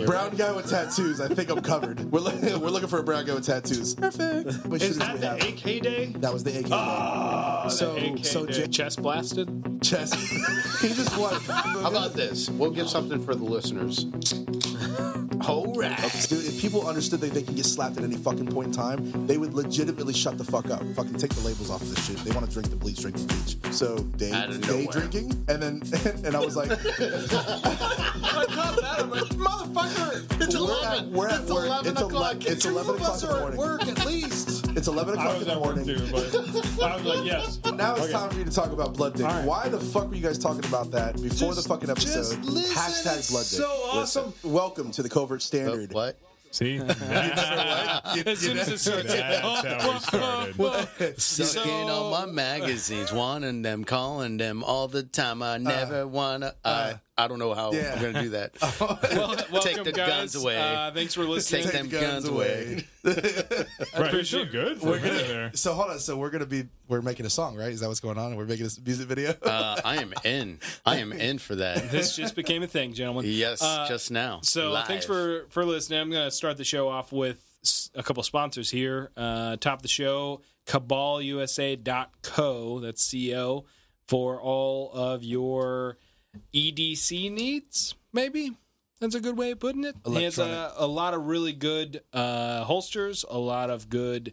Brown guy with tattoos. I think I'm covered. We're looking for a brown guy with tattoos. Perfect. What Is shooters that we the have? AK day? That was the AK day. So Chest blasted? chest. He just wanted. How about this? We'll give something for the listeners. All right. Dude, if people understood that they can get slapped at any fucking point in time, they would legitimately shut the fuck up. Fucking take the labels off of this shit. They want to drink the bleach, drink the bleach. So day drinking, and I was like, I caught that. I'm like, motherfucker! It's 11. We're at It's work. 11 o'clock. It's 11 o'clock in the morning. Work at least. It's 11 I o'clock was in the at work morning. too, but I was like, yes. Now it's Okay. time for you to talk about blood digging. All right. Why the fuck were you guys talking about that before the fucking episode? just listen. Hashtag blood dig. So awesome. Listen, welcome to the Covert Standard. What? See? As soon as it starts, that's how we started. Sucking on my magazines, wanting them, calling them all the time. I never wanna. I don't know how yeah. I'm gonna do that. Welcome, Take the guys. guns away. Thanks for listening. Take them guns away. Right, you're doing good. We're good there. So hold on. So we're making a song, right? Is that what's going on? We're making a music video. I am in. I am in for that. This just became a thing, gentlemen. Yes, just now. So Live. thanks for listening. I'm going to start the show off with a couple sponsors here. Top of the show, cabalusa.co. That's C-O for all of your EDC needs, maybe. That's a good way of putting it. He has a lot of really good holsters, a lot of good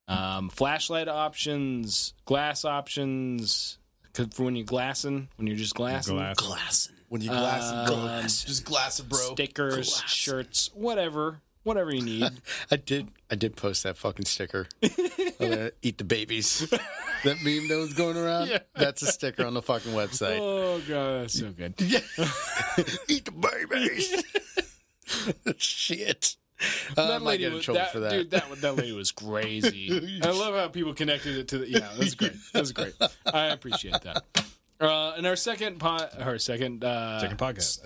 flashlight options, glass options, for when you're glassing, when you're just glassing. Glassing. When you glass, just glass it, bro. Stickers, shirts, whatever you need. I did post that fucking sticker. Eat the babies. That meme that was going around. Yeah. That's a sticker on the fucking website. Oh god, that's so good. Yeah. Eat the babies. Shit. I might get in trouble for that. Dude, that lady was crazy. I love how people connected it to the. Yeah, that's great. That's great. I appreciate that. And our second podcast.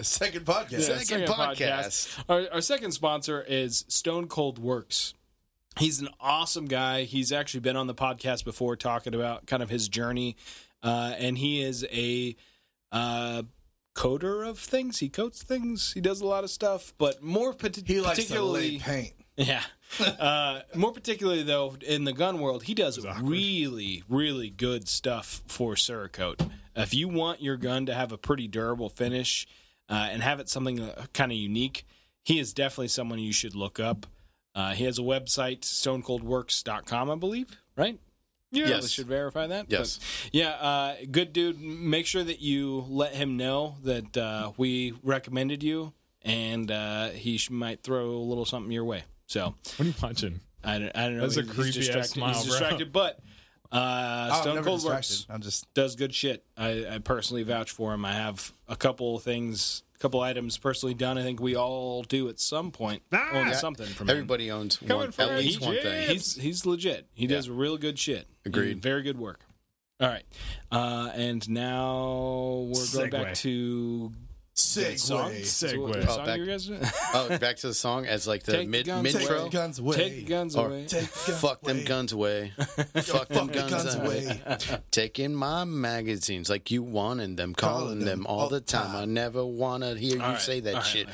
Second podcast. Our second sponsor is Stone Cold Works. He's an awesome guy. He's actually been on the podcast before talking about kind of his journey. And he is a coder of things. He coats things. He does a lot of stuff. But more He likes to particularly... lay paint. Yeah. More particularly, though, in the gun world, he does really, really good stuff for Cerakote. If you want your gun to have a pretty durable finish and have it something kind of unique, he is definitely someone you should look up. He has a website, stonecoldworks.com, I believe, right? Yeah, yes. We should verify that. Yes. But, good dude. Make sure that you let him know that we recommended you, and he might throw a little something your way. So, What are you punching? I don't know. That's a He's creepy ass distracted. smile, He's bro. distracted, but Stone Cold Works I'm just does good shit. I personally vouch for him. I have a couple items personally done. I think we all do at some point own something from him. Everybody owns Coming at from least one AJ. thing. He's legit. He does real good shit. Agreed. Very good work. All right. And now we're going back to segue. Segue. song back- you guys doing? Oh, back to the song as like the Take the guns Take mid-intro. the guns away. Take the guns Or away. Take the guns Fuck away. them guns away. Fuck them guns away. Taking my magazines like you wanted them, calling them all the time. I never want to hear you say that shit.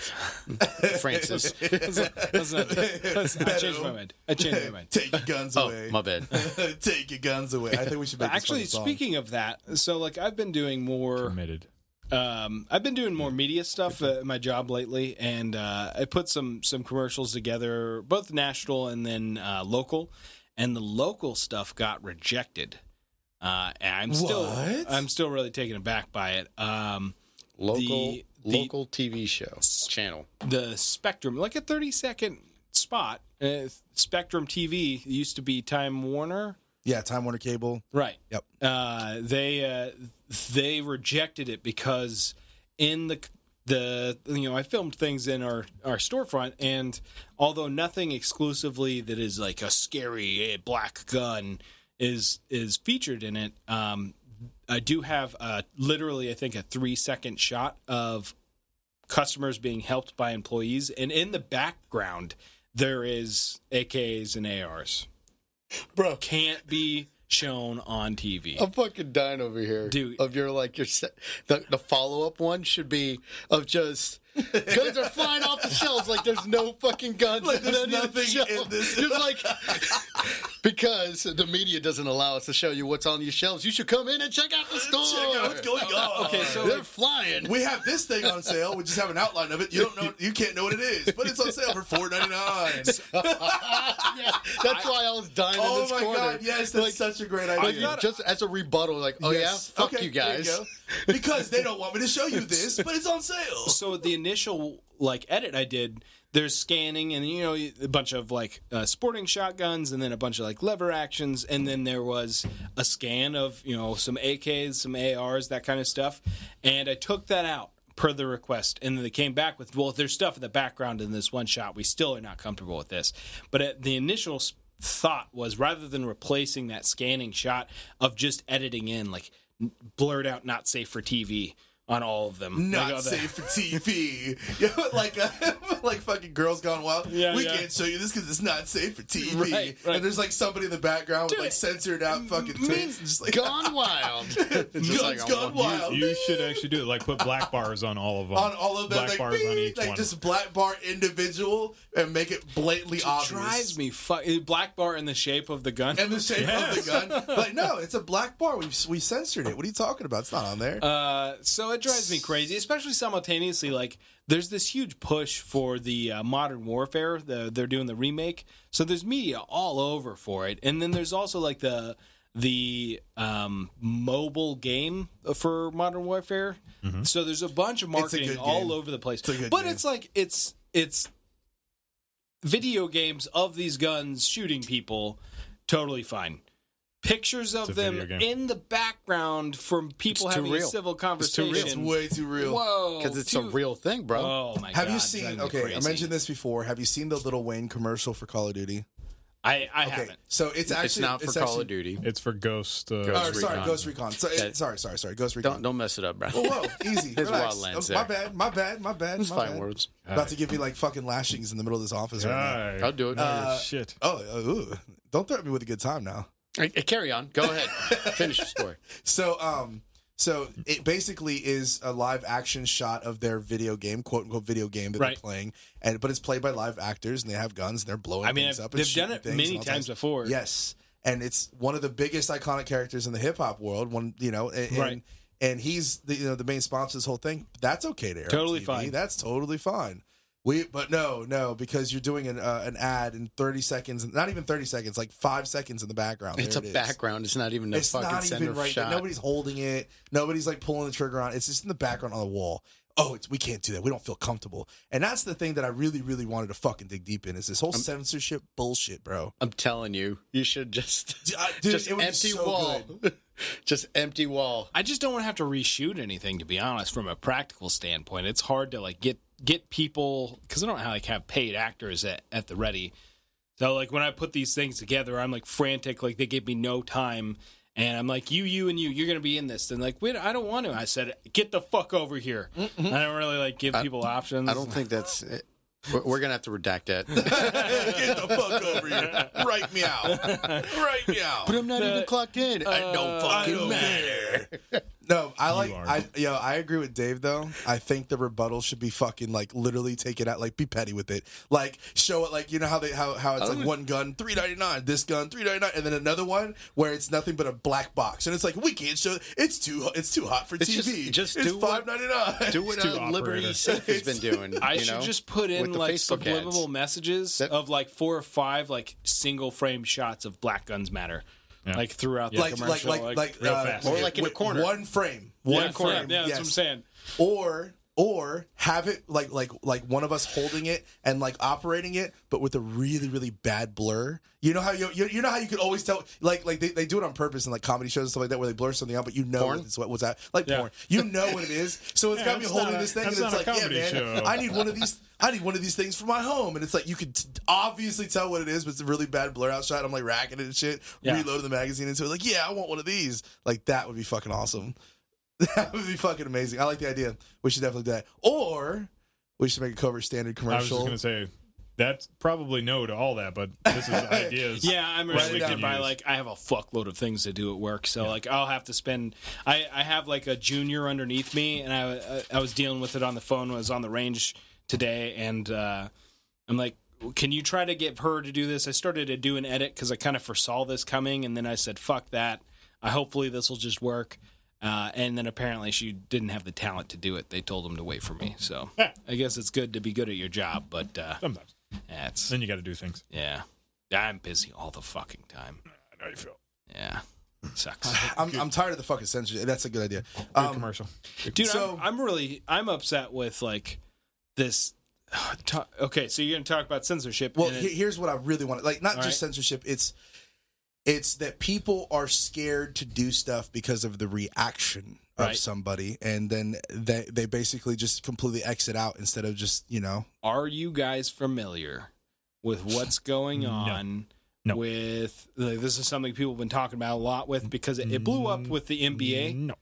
Francis. I changed my mind. Take your guns Oh, away. my bad. Take your guns away. I think we should make Actually, this fucking song. speaking of that, so like I've been doing more. Committed. I've been doing more media stuff at my job lately, and I put some commercials together, both national and then local. And the local stuff got rejected. And I'm still really taken aback by it. Local TV show channel. The Spectrum, like a 30-second spot. Spectrum TV used to be Time Warner. Yeah, Time Warner Cable. Right. Yep. They rejected it because in the I filmed things in our storefront, and although nothing exclusively that is like a scary black gun is featured in it, I do have literally I think a 3-second shot of customers being helped by employees, and in the background there is AKs and ARs. Bro, Can't be shown on TV. I'm fucking dying over here. Dude. Of your, like, the follow-up one should be of just Guns are flying off the shelves like there's no fucking guns. Like there's nothing in this. It's like, because the media doesn't allow us to show you what's on these shelves, you should come in and check out the store. Check out what's going on. Okay, so they're flying. We have this thing on sale. We just have an outline of it. You don't know. You can't know what it is, but it's on sale for $4.99. Yeah, that's why I was dying in this corner. Oh my god! Yes, that's such a great idea. Just as a rebuttal, like, oh Yes. yeah, fuck Okay, you guys. there you go. Because they don't want me to show you this, but it's on sale. So the initial edit I did, there's scanning and a bunch of sporting shotguns and then a bunch of lever actions, and then there was a scan of some AKs, some ARs, that kind of stuff, and I took that out per the request, and then they came back with, well, there's stuff in the background in this one shot, we still are not comfortable with this. But the initial thought was, rather than replacing that scanning shot, of just editing in blurred out not safe for TV on all of them. Not safe for TV. Like fucking Girls Gone Wild. Yeah, we can't show you this because it's not safe for TV. Right. And there's somebody in the background with censored out fucking tits. And just Gone wild. Guns Gone Wild. You should actually do it. Put black bars on all of them. On all of them. Black bars on each one. Just black bar individual and make it blatantly obvious. Drives me black bar in the shape of the gun. And the shape of the gun. But no, it's a black bar. We censored it. What are you talking about? It's not on there. So it drives me crazy, especially simultaneously. There's this huge push for the Modern Warfare. They're doing the remake, so there's media all over for it. And then there's also the mobile game for Modern Warfare. Mm-hmm. So there's a bunch of marketing all over the place. But it's video games of these guns shooting people, totally fine. Pictures of them in the background from people having a civil conversation. It's way too real. Whoa. Because it's a real thing, bro. Oh, my God. Have you seen, I mentioned this before. Have you seen the Lil Wayne commercial for Call of Duty? I haven't. So it's not for Call of Duty. It's for Ghost. Ghost Recon. Sorry, Ghost Recon. Don't mess it up, bro. Whoa, easy. His Relax. Wildlands there. My bad. It's fine words. About to give you fucking lashings in the middle of this office right now. I'll do it. Shit. Don't threaten me with a good time now. Carry on. Go ahead. Finish the story. So it basically is a live action shot of their video game, quote unquote video game that they're playing, but it's played by live actors and they have guns and they're blowing things up. They've done it many times before. Yes, and it's one of the biggest iconic characters in the hip hop world. And he's the main sponsor of this whole thing. That's okay to air totally on TV. Fine. That's totally fine. But no, because you're doing an ad in 30 seconds, not even 30 seconds, 5 seconds in the background. It's a background. It's not even fucking center shot. Nobody's holding it. Nobody's pulling the trigger on it. It's just in the background on the wall. We can't do that. We don't feel comfortable. And that's the thing that I really, really wanted to fucking dig deep in is this whole censorship bullshit, bro. I'm telling you, you should just just empty wall. Just empty wall. I just don't want to have to reshoot anything, to be honest, from a practical standpoint. It's hard to get people, because I don't have paid actors at the ready. So when I put these things together, I'm frantic, they give me no time, and I'm you and you're gonna be in this. And wait, I don't want to. I said, get the fuck over here. Mm-hmm. I don't really give people options. I don't think that's it. We're gonna have to redact that. Get the fuck over here. Write me out. But I'm not even clocked in. I don't fucking matter. No, I agree with Dave though. I think the rebuttal should be fucking literally take it out, be petty with it. Show it how it's one gun $3.99, this gun $3.99, and then another one where it's nothing but a black box, and it's we can't show it's too hot for TV. Just it's do $5.99. Do what Liberty Safe has been doing. I should just put in subliminal messages of 4 or 5 single frame shots of Black Guns Matter. Yeah. Throughout the commercial, real fast. Or in a corner. One frame. One frame. Yeah, that's what I'm saying. Or have it one of us holding it and operating it, but with a really, really bad blur. You know how you know how you could always tell they do it on purpose in comedy shows and stuff like that where they blur something out, but porn? What's that porn. You know what it is. So it's got me holding this thing and it's man, show. I need one of these things for my home, and it's you could obviously tell what it is, but it's a really bad blur out shot. I'm racking it and shit, reloading the magazine into it. I want one of these. That would be fucking awesome. That would be fucking amazing. I like the idea. We should definitely do that. Or we should make a Covert standard commercial. I was just going to say, That's probably no to all that, but this is ideas. Yeah, I'm restricted by like I have a fuckload of things to do at work, so like I'll have to spend. I have like a junior underneath me, and I was dealing with it on the phone when I was on the range today, and I'm like, can you try to get her to do this? I started to do an edit because I kind of foresaw this coming, and then I said, fuck that. Hopefully this will just work. And then apparently she didn't have the talent to do it. They told him to wait for me. So I guess it's good to be good at your job, but sometimes. Then you got to do things. Yeah. I'm busy all the fucking time. I know how you feel. Yeah. Sucks. I'm tired of the fucking censorship. That's a good idea. Good commercial. Dude, so, I'm upset with like this. Okay, so you're going to talk about censorship. Well, here's what I really want. Like, not just censorship. It's that people are scared to do stuff because of the reaction of somebody, and then they basically just completely exit out instead of just, Are you guys familiar with what's going on with... Like, this is something people have been talking about a lot with because it blew up with the NBA. No.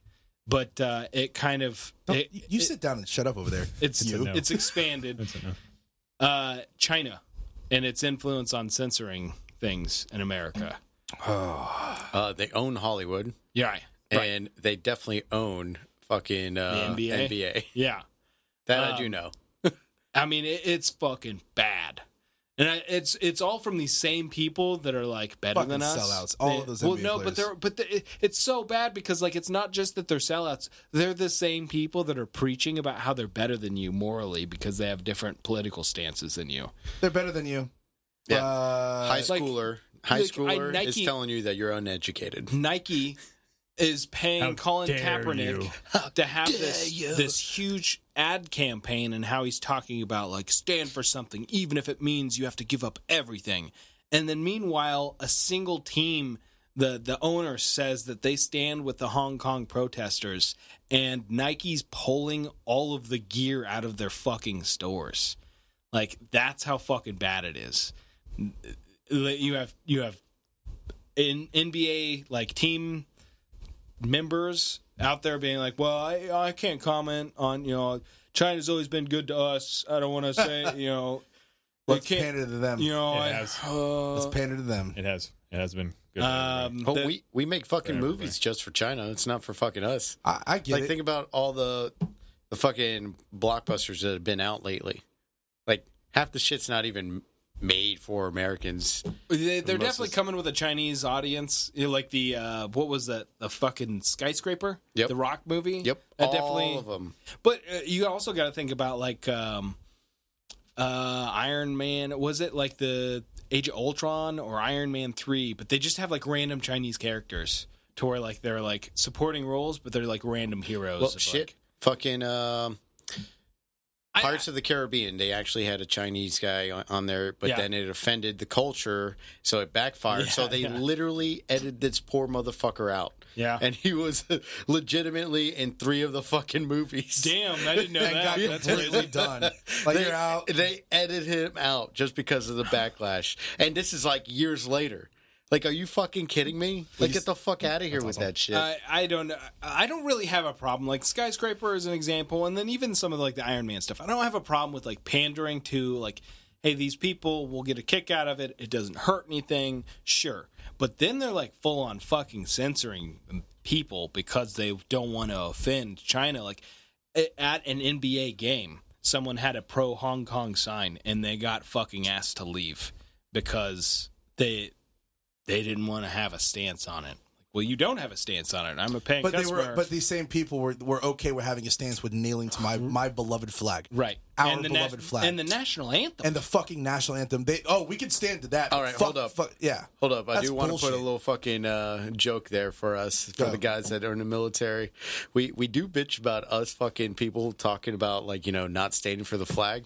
But it kind of... You sit down and shut up over there. It's expanded. China and its influence on censoring things in America. They own Hollywood. Yeah. And they definitely own fucking the NBA. Yeah. That I do know. I mean, it's fucking bad. And it's all from these same people that are like better fucking than us. Sellouts. All of those NBA players. But it's so bad because like it's not just that they're sellouts. They're the same people that are preaching about how they're better than you morally because they have different political stances than you. They're better than you. Yeah. High schooler Nike, is telling you that you're uneducated. Nike is paying Colin Kaepernick to have this huge ad campaign and how he's talking about like stand for something even if it means you have to give up everything. And then meanwhile a single team, the owner says that they stand with the Hong Kong protesters, and Nike's pulling all of the gear out of their fucking stores. Like that's how fucking bad it is. You have in NBA like team members out there being like, well, I can't comment on, China's always been good to us. I don't want to say, Let's pander to them. Let's pander to them. It has been good. We make fucking movies just for China. It's not for fucking us. I get it. Think about all the fucking blockbusters that have been out lately. Like half the shit's not even made for Americans. They're definitely coming with a Chinese audience. Like the what was that? The fucking Skyscraper? Yep. The Rock movie? Yep. All of them. But you also got to think about like Iron Man. Was it like the Age of Ultron or Iron Man 3? But they just have like random Chinese characters to where like they're like supporting roles, but they're like random heroes. Well, shit. Fucking Pirates of the Caribbean, they actually had a Chinese guy on there, but then it offended the culture, so it backfired. So they literally edited this poor motherfucker out. Yeah. And he was legitimately in 3 of the fucking movies. Damn, I didn't know that. That's really done. Like you're out. They edited him out just because of the backlash. And this is like years later. Like, are you fucking kidding me? Like, get the fuck out of here with that shit. I don't really have a problem. Like, Skyscraper is an example, and then even some of, like, the Iron Man stuff. I don't have a problem with, like, pandering to, like, hey, these people will get a kick out of it. It doesn't hurt anything. Sure. But then they're, like, full-on fucking censoring people because they don't want to offend China. Like, at an NBA game, someone had a pro-Hong Kong sign, and they got fucking asked to leave because they didn't want to have a stance on it. Well, you don't have a stance on it. I'm a paying customer. But these same people were okay with having a stance with kailing to my beloved flag. Right. Our beloved flag. And the national anthem. And the fucking national anthem. We can stand to that. All right, hold up. Hold up. I do want to put a little fucking joke there for us, for the guys that are in the military. We do bitch about us fucking people talking about, like, not standing for the flag.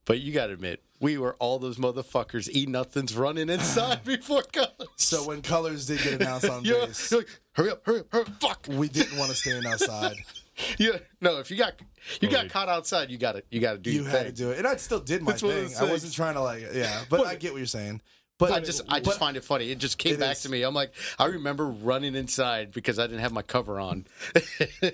But you got to admit, we were all those motherfuckers nothings running inside before colors. So when colors did get announced on base, you're like, hurry up, fuck. We didn't want to stand outside. Yeah, no. If you got caught outside, you got to do. You had to do it, and I still did my thing. I wasn't trying to but I get what you're saying. I just find it funny. It just came back to me. I'm like, I remember running inside because I didn't have my cover on.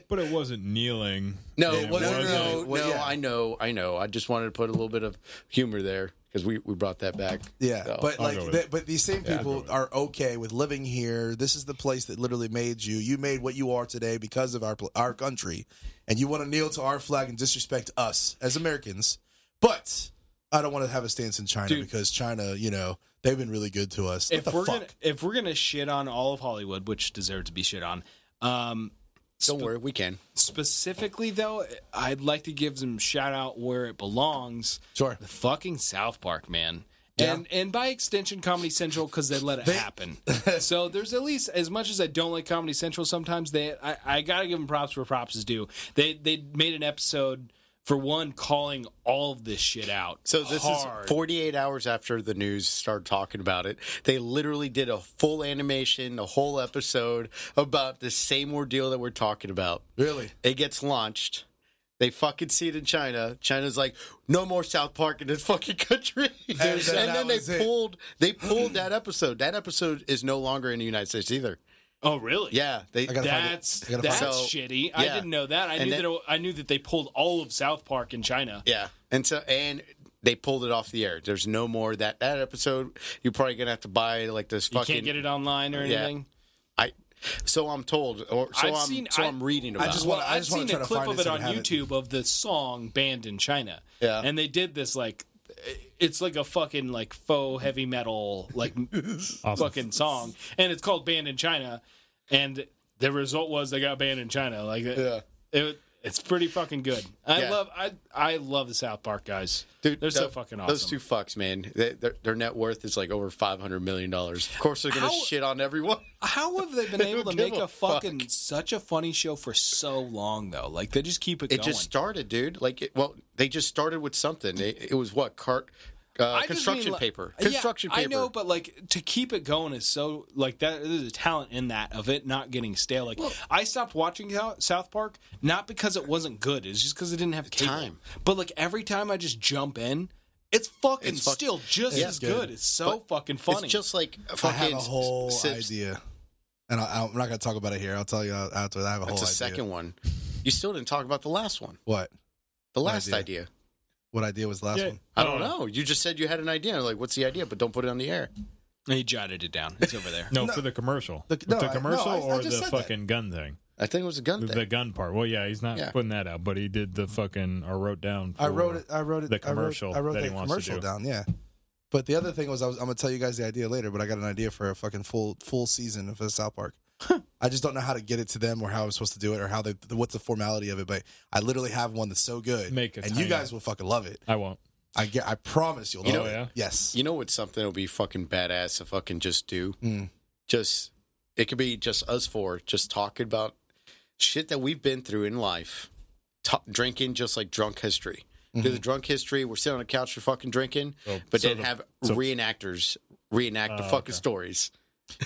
But it wasn't kneeling. No, I know. I just wanted to put a little bit of humor there because we brought that back. Yeah, so. but these same people are okay with living here. This is the place that literally made you. You made what you are today because of our country, and you want to kneel to our flag and disrespect us as Americans. But I don't want to have a stance in China because China, they've been really good to us. If we're gonna shit on all of Hollywood, which deserves to be shit on, don't worry, we can. Specifically, though, I'd like to give them shout out where it belongs. Sure, the fucking South Park, man. Yeah. And by extension, Comedy Central, because they let it happen. So there's at least, as much as I don't like Comedy Central, sometimes I gotta give them props where props is due. They made an episode. For one, calling all of this shit out. So this is 48 hours after the news started talking about it. They literally did a full animation, a whole episode about the same ordeal that we're talking about. Really? It gets launched. They fucking see it in China. China's like, no more South Park in this fucking country. And then they pulled that episode. That episode is no longer in the United States either. Oh, really? Yeah, that's shitty. I didn't know that. I knew that they pulled all of South Park in China. Yeah, and they pulled it off the air. There's no more that episode. You're probably gonna have to buy like this fucking. You can't get it online or anything. So I'm told, I'm reading about. I've seen a clip of it on YouTube of the song banned in China. Yeah, and they did this like. It's like a fucking like faux heavy metal like fucking song, and it's called "Banned in China," and the result was they got banned in China. Like, it's pretty fucking good. I love the South Park guys. Dude, they're so fucking awesome. Those two fucks, man. Their net worth is like over $500 million. Of course, they're gonna shit on everyone. How have they been able to make a fucking such a funny show for so long though? Like they just keep it going. It just started, dude. They just started with something. It was what construction paper. Construction paper. I know, but like to keep it going is so like that. There's a talent in that of it not getting stale. Like I stopped watching South Park not because it wasn't good. It's just because it didn't have time. But like every time I just jump in, it's still just as good. It's so fucking funny. It's just like I have a whole idea, and I'm not going to talk about it here. I'll tell you after. I have a whole idea. That's the second one. You still didn't talk about the last one. What? The last idea. What idea was the last one? I don't know. You just said you had an idea. I'm like, what's the idea? But don't put it on the air. He jotted it down. It's over there. No, for the commercial. The commercial or the fucking gun thing? I think it was a gun thing. The gun part. Well, yeah, he's not putting that out, but he did the fucking or wrote down. I wrote it. The commercial. I wrote that the he wants commercial to do. down. Yeah. But the other thing was, I'm gonna tell you guys the idea later. But I got an idea for a fucking full season of South Park. I just don't know how to get it to them or how I'm supposed to do it or how what's the formality of it. But I literally have one that's so good, and you guys will fucking love it. I won't. I promise you'll love it. Yeah? Yes. You know what's something that'll be fucking badass to fucking just do? Just it could be just us four just talking about shit that we've been through in life, drinking just like drunk history. Do the drunk history. We're sitting on the couch for fucking drinking, but then have reenactors reenact the fucking stories.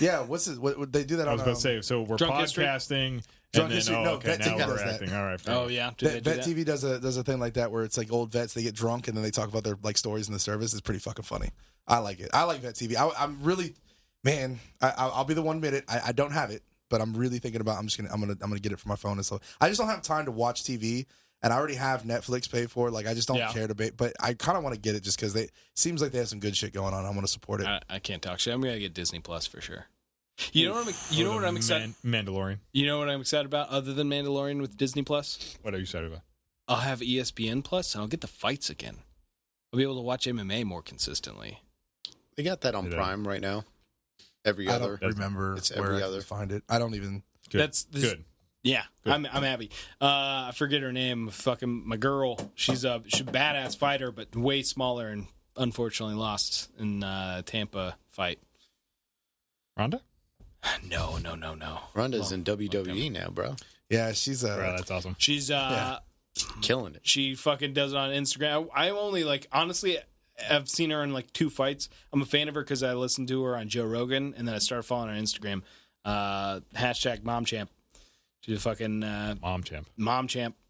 Yeah, what they do that? I was about to say. So we're podcasting. Drunk history. No, Vet now TV we're does acting. that. All right. Oh yeah. Vet TV does a thing like that where it's like old vets. They get drunk and then they talk about their like stories in the service. It's pretty fucking funny. I like it. I like Vet TV. I'm really, man. I'll be the one minute. I don't have it, but I'm really thinking about. I'm gonna get it for my phone. And so I just don't have time to watch TV. And I already have Netflix paid for. Like I just don't care to. But I kind of want to get it just because seems like they have some good shit going on. I want to support it. I can't talk shit. I'm gonna get Disney Plus for sure. You know what I'm excited. Mandalorian. You know what I'm excited about other than Mandalorian with Disney Plus? What are you excited about? I'll have ESPN Plus and I'll get the fights again. I'll be able to watch MMA more consistently. They got that on Prime right now. Every other. I don't remember where I can find it. I don't even. Good. Good. Yeah, good. I'm happy. I forget her name. Fucking my girl. She's a badass fighter, but way smaller and unfortunately lost in Tampa fight. Ronda? No. Ronda's in WWE now, bro. Yeah, she's bro, that's awesome. She's killing it. She fucking does it on Instagram. I only honestly, I've seen her in like 2 fights. I'm a fan of her because I listened to her on Joe Rogan, and then I started following her on Instagram. Hashtag MomChamp. She's a fucking mom champ,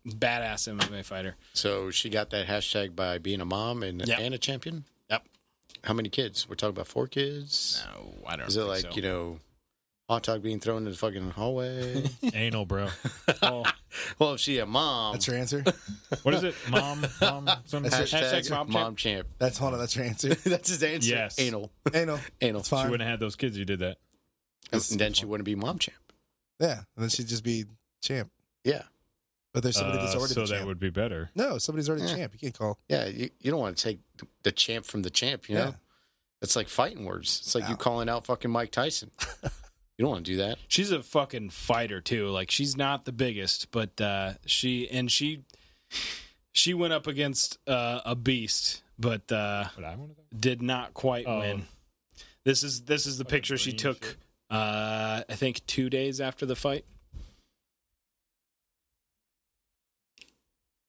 badass MMA fighter. So she got that hashtag by being a mom and a champion. Yep. how many kids? We're talking about 4 kids? No, I don't. Is it like hot dog being thrown in the fucking hallway? Anal, bro. Well, if she a mom. That's your answer? What is it? Mom, something? Hashtag mom champ. That's your answer. That's his answer. Yes. Anal. It's fine. She wouldn't have had those kids. You did that. And then she wouldn't be mom champ. Yeah, and then she'd just be champ. Yeah. But there's somebody that's already so the champ. that would be better. No, somebody's already champ. You can't call. Yeah, you don't want to take the champ from the champ, you know? Yeah. It's like fighting words. It's like you calling out fucking Mike Tyson. You don't want to do that. She's a fucking fighter too. Like she's not the biggest, but she went up against a beast, but did not quite win. This is the picture she took. I think 2 days after the fight.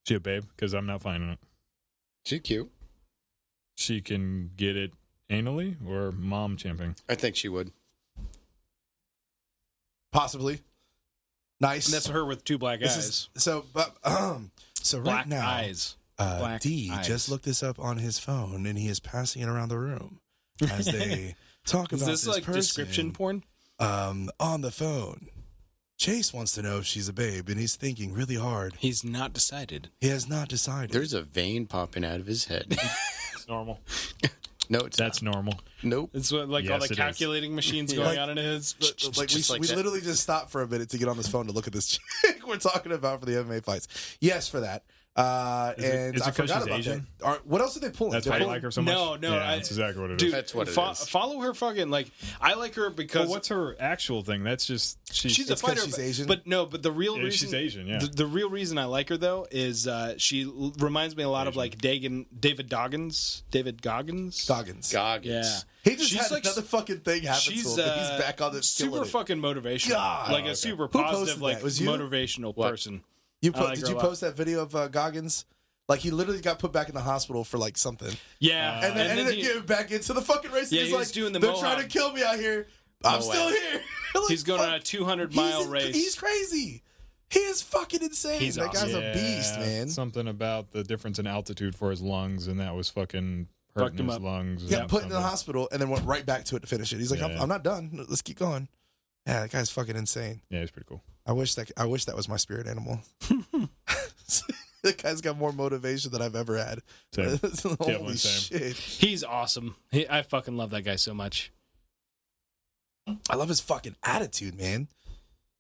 She a babe? Because I'm not finding it. She's cute. She can get it anally or mom champing? I think she would. Possibly. Nice. And that's her with 2 black eyes. So right Black now, eyes. D eyes. just looked this up on his phone, and he is passing it around the room as they talk about Is this like person, description porn? on the phone. Chase wants to know if she's a babe, and he's thinking really hard. He's not decided. He has not decided. There's a vein popping out of his head. It's normal. No, it's That's normal. Nope. It's what, like all the calculating machines going on in his. We literally just stopped for a minute to get on this phone to look at this chick we're talking about for the MMA fights. Yes, for that. And is it I forgot she's about Asian? that. What else are they pulling? That's why you like her so much? No, Yeah, that's exactly what it is. Dude, That's what it is. Follow her fucking, like, I like her because... Well, what's her actual thing? That's just... She's a fighter. She's Asian. But the real reason... She's Asian, yeah. The real reason I like her, though, is she reminds me a lot of, like, David Goggins. Goggins. Yeah. He just She's had like, another fucking thing happen to him. And he's back on this super fucking motivational. God. Like a super Who positive, posted like, that? Was you? motivational person. Did you post that video of Goggins? Like, he literally got put back in the hospital for, like, something. Yeah. And then ended up getting back into the fucking race. Yeah, he's he was like, doing the they're mohawk. trying to kill me out here. I'm still here. Like, He's going on a 200-mile race. He's crazy. He is fucking insane. He's that awesome. guy's a beast, man. Something about the difference in altitude for his lungs, and that was fucking hurting his lungs. Got put in the hospital and then went right back to it to finish it. He's like, I'm not done. Let's keep going. Yeah, that guy's fucking insane. Yeah, he's pretty cool. I wish that was my spirit animal. That guy's got more motivation than I've ever had. Holy shit. He's awesome. I fucking love that guy so much. I love his fucking attitude, man.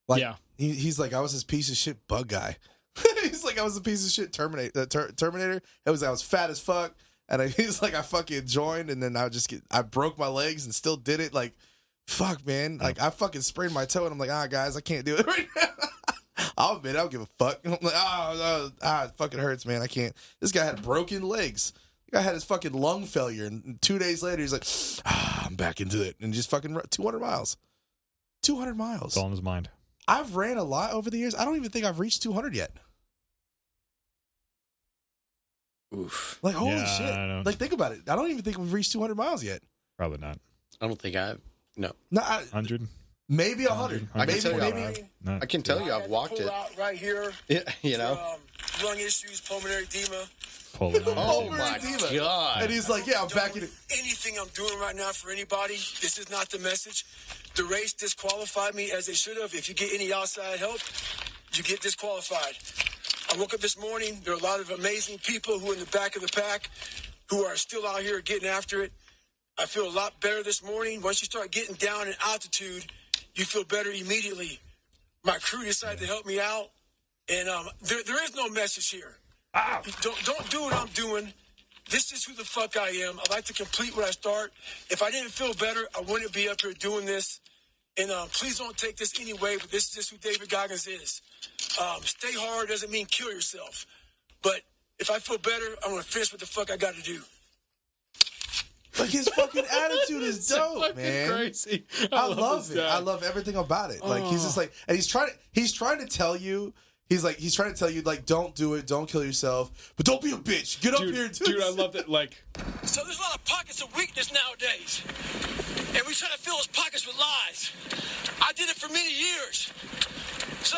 Like, yeah. He's like, I was this piece of shit bug guy. He's like, I was a piece of shit Terminator. I was fat as fuck. And he's like, I fucking joined, and then I broke my legs and still did it. Like, fuck, man. Like, I fucking sprained my toe, and I'm like, guys, I can't do it right now. I'll admit, I don't give a fuck. I'm like, it fucking hurts, man. I can't. This guy had broken legs. The guy had his fucking lung failure, and 2 days later, he's like, I'm back into it. And just fucking 200 miles. 200 miles. It's all in his mind. I've ran a lot over the years. I don't even think I've reached 200 yet. Oof. Like, holy shit. Like, think about it. I don't even think we've reached 200 miles yet. Probably not. I don't think No. 100? Maybe 100. I can tell you I've walked it. Out right here. Yeah, you know. Lung issues, pulmonary edema. Oh my God. And he's like, yeah, I'm back in it. Anything I'm doing right now for anybody, this is not the message. The race disqualified me as they should have. If you get any outside help, you get disqualified. I woke up this morning. There are a lot of amazing people who are in the back of the pack who are still out here getting after it. I feel a lot better this morning. Once you start getting down in altitude, you feel better immediately. My crew decided to help me out, and there is no message here. Don't do what I'm doing. This is who the fuck I am. I like to complete what I start. If I didn't feel better, I wouldn't be up here doing this. And please don't take this anyway, but this is just who David Goggins is. Stay hard doesn't mean kill yourself. But if I feel better, I'm going to finish what the fuck I got to do. Like, his fucking attitude is dope, man. Crazy. I love it. I love everything about it. Like, he's just like, and he's trying to tell you, like, don't do it, don't kill yourself, but don't be a bitch. Get up here and do Dude, this. I love it. Like, So there's a lot of pockets of weakness nowadays. And we try to fill those pockets with lies. I did it for many years. So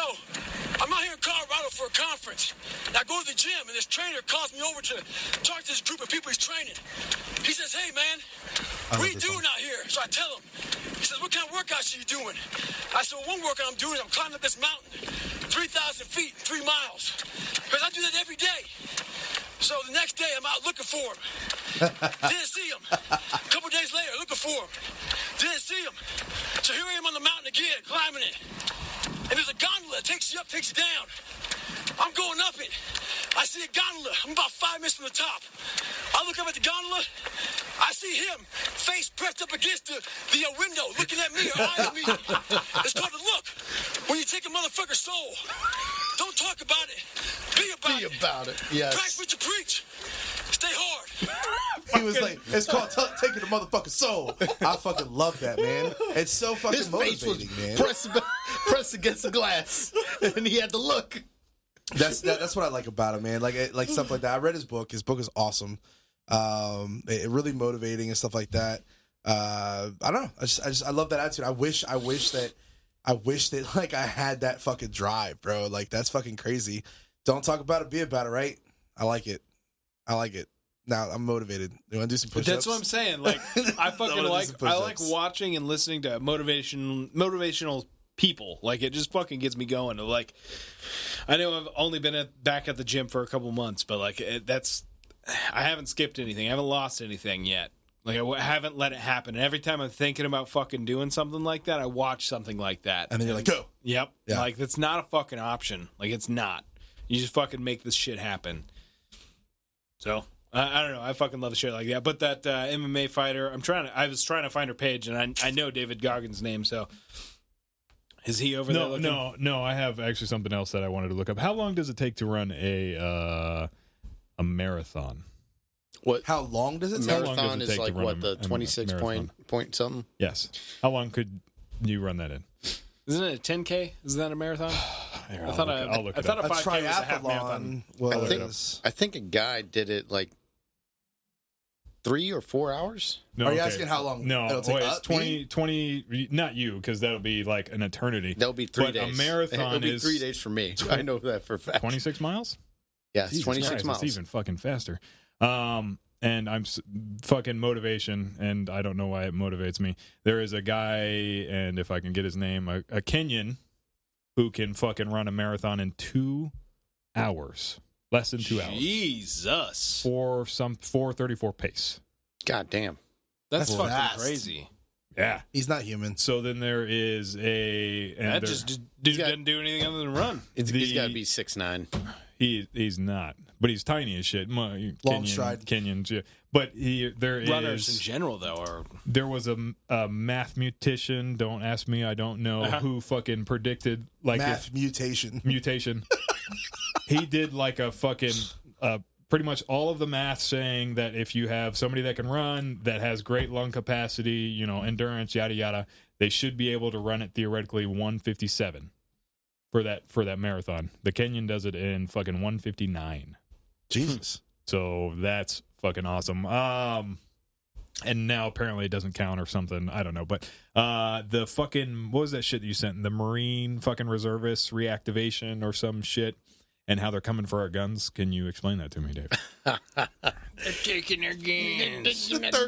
I'm out here in Colorado for a conference. And I go to the gym, and this trainer calls me over to talk to this group of people he's training. He says, hey, man, what are you doing out here? So I tell him. He says, what kind of workouts are you doing? I said, well, one workout I'm doing is I'm climbing up this mountain, 3,000 feet, 3 miles. Because I do that every day. So the next day, I'm out looking for him. Didn't see him. A couple days later, looking for him. Didn't see him. So here I am on the mountain again, climbing it. And there's a gondola that takes you up, takes you down. I'm going up it. I see a gondola. I'm about 5 minutes from the top. I look up at the gondola. I see him, face pressed up against the window, looking at me or eyeing me. It's called the look. When you take a motherfucker's soul, don't talk about it. Be about it. Yes. Practice what you preach. Stay hard. He was like, it's called taking the motherfucking soul. I fucking love that, man. It's so fucking His motivating, face was man. pressed against the glass, and he had to look. That's what I like about him, man. Like stuff like that. I read his book. His book is awesome. Really motivating and stuff like that. I don't know. I love that attitude. I wish that like I had that fucking drive, bro. Like that's fucking crazy. Don't talk about it, be about it, right? I like it. Now I'm motivated. You want to do some push-ups? That's what I'm saying. Like I fucking like watching and listening to motivational people. Like it just fucking gets me going. Like I know I've only been back at the gym for a couple months, but like I haven't skipped anything. I haven't lost anything yet. Like I haven't let it happen. And every time I'm thinking about fucking doing something like that, I watch something like that. And then you're like, go. Yep. Yeah. Like that's not a fucking option. Like it's not. You just fucking make this shit happen. So I don't know. I fucking love the shit like that. But that MMA fighter, I was trying to find her page, and I know David Goggins' name. So is he over there? No. I have actually something else that I wanted to look up. How long does it take to run a marathon? What? How long does it take? Marathon is like what, the 26 point something? Yes. How long could you run that in? Isn't it a 10K? Is that a marathon? I'll look it up. A 5K was a half marathon. I think a guy did it like 3 or 4 hours. No, are you asking how long? No, it'll take it's 20. Not you, because that'll be like an eternity. That'll be 3 days. A marathon is 3 days for me. I know that for a fact. 26 miles. Yeah, it's 26 miles. It's even fucking faster. And I'm fucking motivation, and I don't know why it motivates me. There is a guy, and if I can get his name, a Kenyan who can fucking run a marathon in 2 hours. Less than 2 hours. Jesus. 4:34 pace. God damn. That's fucking fast. Crazy. Yeah. He's not human. So then there is dude doesn't do anything other than run. He's got to be 6'9". He's not, but he's tiny as shit. Long stride. Kenyans, yeah. But Runners in general, though, there was a mathematician. Don't ask me, I don't know who fucking predicted like mutation. He did like a fucking pretty much all of the math saying that if you have somebody that can run, that has great lung capacity, endurance, yada yada, they should be able to run it theoretically 1:57. For that marathon. The Kenyan does it in fucking 1:59. Jesus. So that's fucking awesome. And now apparently it doesn't count or something. I don't know. But the fucking, what was that shit that you sent? The Marine fucking reservists reactivation or some shit, and how they're coming for our guns. Can you explain that to me, Dave? They're taking their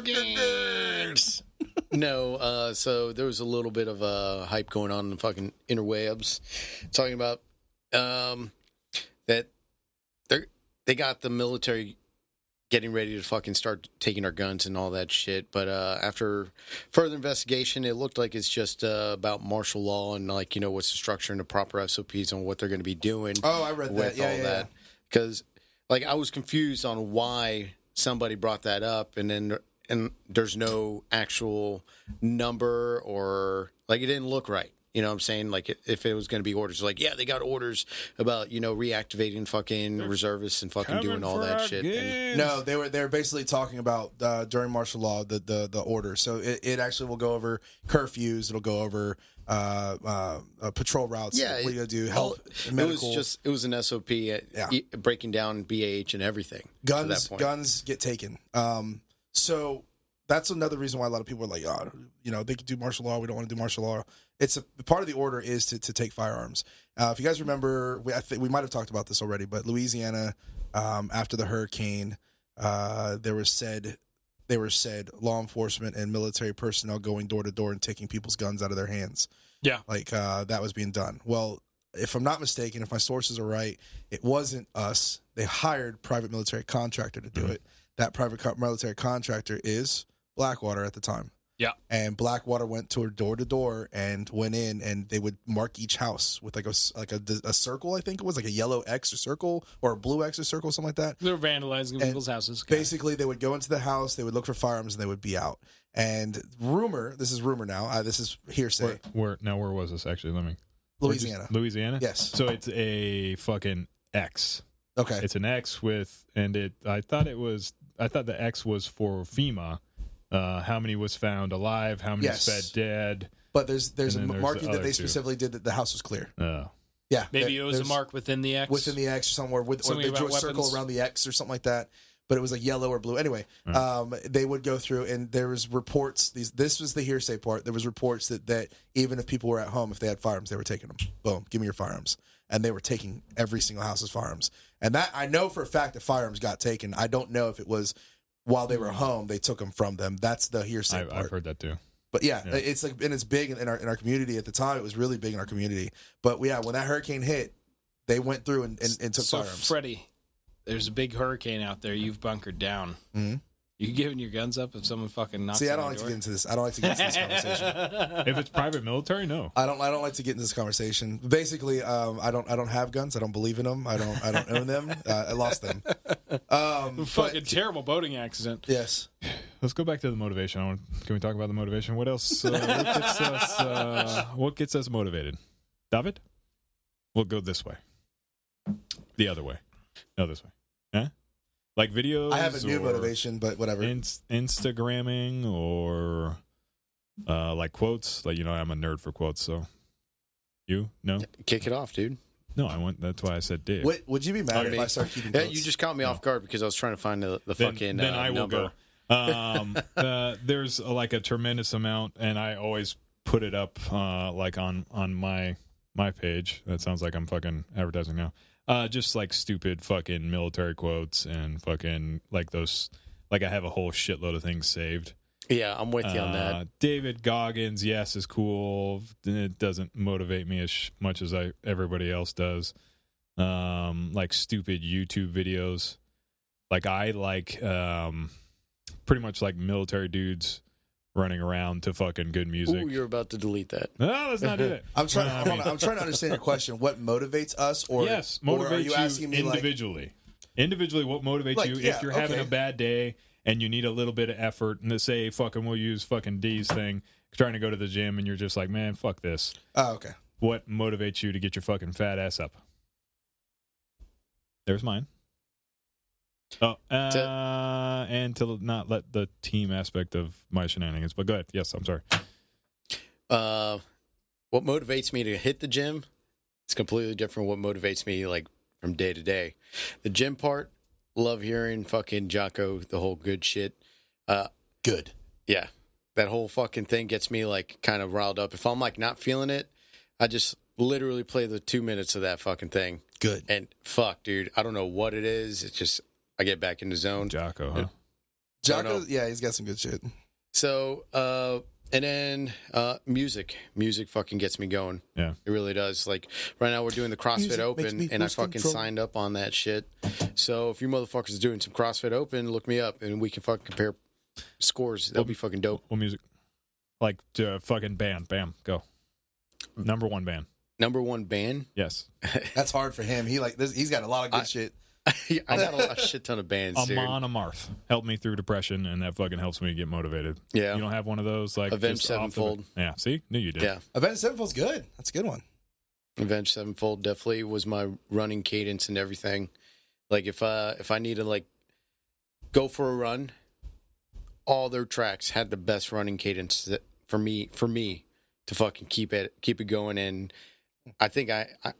guns. No, so there was a little bit of hype going on in the fucking interwebs, talking about that they got the military getting ready to fucking start taking our guns and all that shit. But after further investigation, it looked like it's just about martial law and what's the structure and the proper SOPs on what they're going to be doing. Oh, I read that. Yeah. Because I was confused on why somebody brought that up, and there's no actual number, or it didn't look right. You know what I'm saying? If it was going to be orders, they got orders about, reactivating fucking reservists and fucking doing all that shit. No, they were basically talking about during martial law the order. So it actually will go over curfews. It'll go over patrol routes. Yeah, what are you gonna do? Help. Medical. It was an SOP breaking down BAH and everything. Guns get taken. So that's another reason why a lot of people are like, they could do martial law. We don't want to do martial law. It's a part of the order is to take firearms. If you guys remember, I think we might have talked about this already, but Louisiana, after the hurricane, there were said law enforcement and military personnel going door to door and taking people's guns out of their hands. Yeah. Like that was being done. Well, if I'm not mistaken, if my sources are right, it wasn't us. They hired private military contractor to do it. That private military contractor is Blackwater at the time. Yeah. And Blackwater went to door and went in, and they would mark each house with like a circle. I think it was like a yellow X or circle or a blue X or circle, something like that. They were vandalizing people's houses. Basically, they would go into the house, they would look for firearms, and they would be out. And this is rumor now. This is hearsay. Where was this actually? Louisiana. Louisiana? Yes. So it's a fucking X. Okay. It's an X I thought the X was for FEMA. How many was found alive? How many was fed dead? But there's a marking that they specifically did that the house was clear. Yeah. Maybe it was a mark within the X. Within the X or somewhere. Or they drew a circle around the X or something like that. But it was like yellow or blue. Anyway, they would go through, and there was reports. This was the hearsay part. There was reports that even if people were at home, if they had firearms, they were taking them. Boom, give me your firearms. And they were taking every single house's firearms. And that I know for a fact that firearms got taken. I don't know if it was while they were home, they took them from them. That's the hearsay part. I've heard that too. But yeah, it's like, and it's big in our community at the time. It was really big in our community. But yeah, when that hurricane hit, they went through and took firearms. Freddie, there's a big hurricane out there. You've bunkered down. Mm-hmm. You giving your guns up if someone fucking knocks? See, I don't like to get into this. I don't like to get into this conversation. If it's private military, no. I don't like to get into this conversation. Basically, I don't have guns. I don't believe in them. I don't own them. I lost them. Fucking terrible boating accident. Yes. Let's go back to the motivation. Can we talk about the motivation? What else? What gets us motivated? David? We'll go this way. The other way. No, this way. Huh? Like videos? I have a new motivation, but whatever. Instagramming or like quotes. Like, I'm a nerd for quotes, so. You? No? Kick it off, dude. No, that's why I said Dave. Would you be mad if I start keeping quotes? Yeah, you just caught me off guard because I was trying to find the fucking Then I will number. go. There's like a tremendous amount, and I always put it up like on my page. That sounds like I'm fucking advertising now. Just like stupid fucking military quotes and fucking like those. Like I have a whole shitload of things saved. Yeah, I'm with you on that. David Goggins, yes, is cool. It doesn't motivate me as much as everybody else does. Like stupid YouTube videos. Like I like pretty much like military dudes running around to fucking good music. Ooh, you're about to delete that. No, let's not do it. I'm trying to understand your question. What motivates us, or yes, motivates or are you asking me individually? Individually, what motivates you if you're having a bad day and you need a little bit of effort, and to say fucking we'll use fucking D's thing, trying to go to the gym, and you're just like, man, fuck this. Oh, okay. What motivates you to get your fucking fat ass up? There's mine. Oh, and to not let the team aspect of my shenanigans. But go ahead. Yes, I'm sorry. What motivates me to hit the gym? It's completely different. What motivates me like from day to day? The gym part. Love hearing fucking Jocko, the whole good shit. Good. Yeah, that whole fucking thing gets me like kind of riled up. If I'm like not feeling it, I just literally play the 2 minutes of that fucking thing. Good. And fuck, dude, I don't know what it is. It's just I get back in the zone. Jocko, huh? Jocko, yeah, he's got some good shit. So, and then music fucking gets me going. Yeah, it really does. Like right now, we're doing the CrossFit Open, and I fucking signed up on that shit. So if you motherfuckers are doing some CrossFit Open, look me up, and we can fucking compare scores. That'll be fucking dope. What music? Like fucking band, bam, go. Number one band. Number one band. Yes, that's hard for him. He's got a lot of good shit. I got a shit ton of bands. Amon Amarth helped me through depression, and that fucking helps me get motivated. Yeah, you don't have one of those like Avenged Sevenfold. Yeah, see, knew you did. Yeah, Avenged Sevenfold's good. That's a good one. Avenged Sevenfold definitely was my running cadence and everything. Like if I need to like go for a run, all their tracks had the best running cadence for me to fucking keep it going. And I think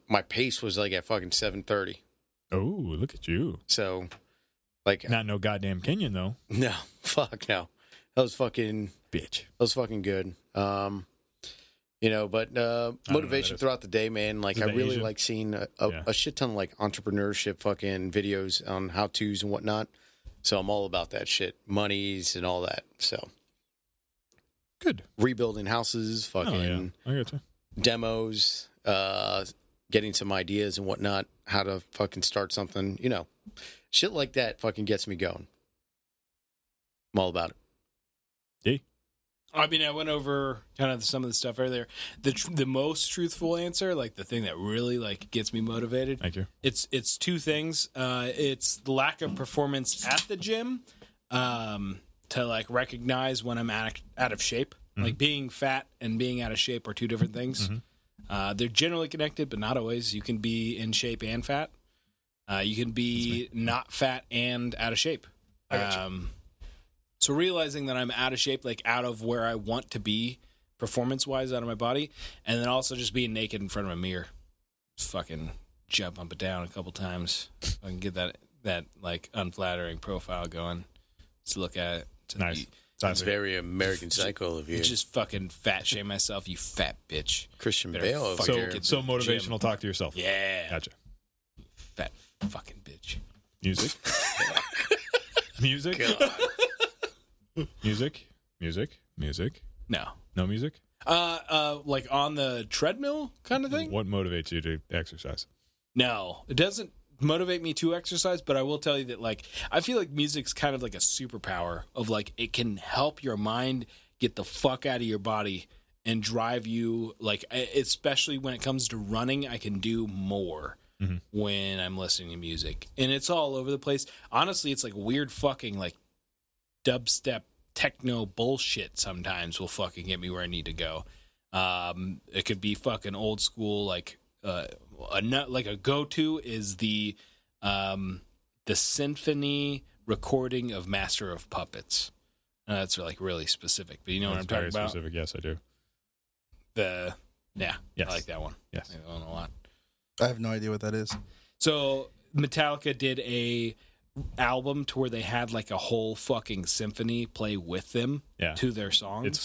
my pace was like at fucking 7:30. Oh, look at you. So, like... Not no goddamn Kenyan, though. No. Fuck, no. That was fucking... Bitch. That was fucking good. But motivation throughout the day, man. Like, I really Asian? like seeing a shit ton of, like, entrepreneurship fucking videos on how-tos and whatnot. So I'm all about that shit. Monies and all that. So. Good. Rebuilding houses, fucking I got you. Demos, getting some ideas and whatnot, how to fucking start something. Shit like that fucking gets me going. I'm all about it. D? I mean, I went over kind of some of the stuff earlier. The most truthful answer, like the thing that really like gets me motivated. Thank you. It's two things. It's the lack of performance at the gym, to like recognize when I'm out of shape. Mm-hmm. Like being fat and being out of shape are two different things. Mm-hmm. They're generally connected, but not always. You can be in shape and fat. You can be not fat and out of shape. I got you. So realizing that I'm out of shape, like out of where I want to be performance-wise out of my body, and then also just being naked in front of a mirror. Just fucking jump up and down a couple times. I can get that like unflattering profile going. Let's look at it. Nice. That's very American Psycho of you. Just fucking fat shame myself, you fat bitch. Christian Bale over here. So motivational talk to yourself. Yeah. Gotcha. Fat fucking bitch. Music. Music. Music. No. No music? Like on the treadmill kind of thing? What motivates you to exercise? No. It doesn't motivate me to exercise, but I will tell you that like I feel like music's kind of like a superpower of like it can help your mind get the fuck out of your body and drive you, like especially when it comes to running. I can do more when I'm listening to music, and it's all over the place. Honestly, it's like weird fucking like dubstep techno bullshit sometimes will fucking get me where I need to go. It could be fucking old school, like a go-to is the symphony recording of Master of Puppets. That's like really specific, but you know what I'm talking about? Specific, yes, I do. Yes. I like that one. Yes, I like that one a lot. I have no idea what that is. So Metallica did a album to where they had like a whole fucking symphony play with them to their songs.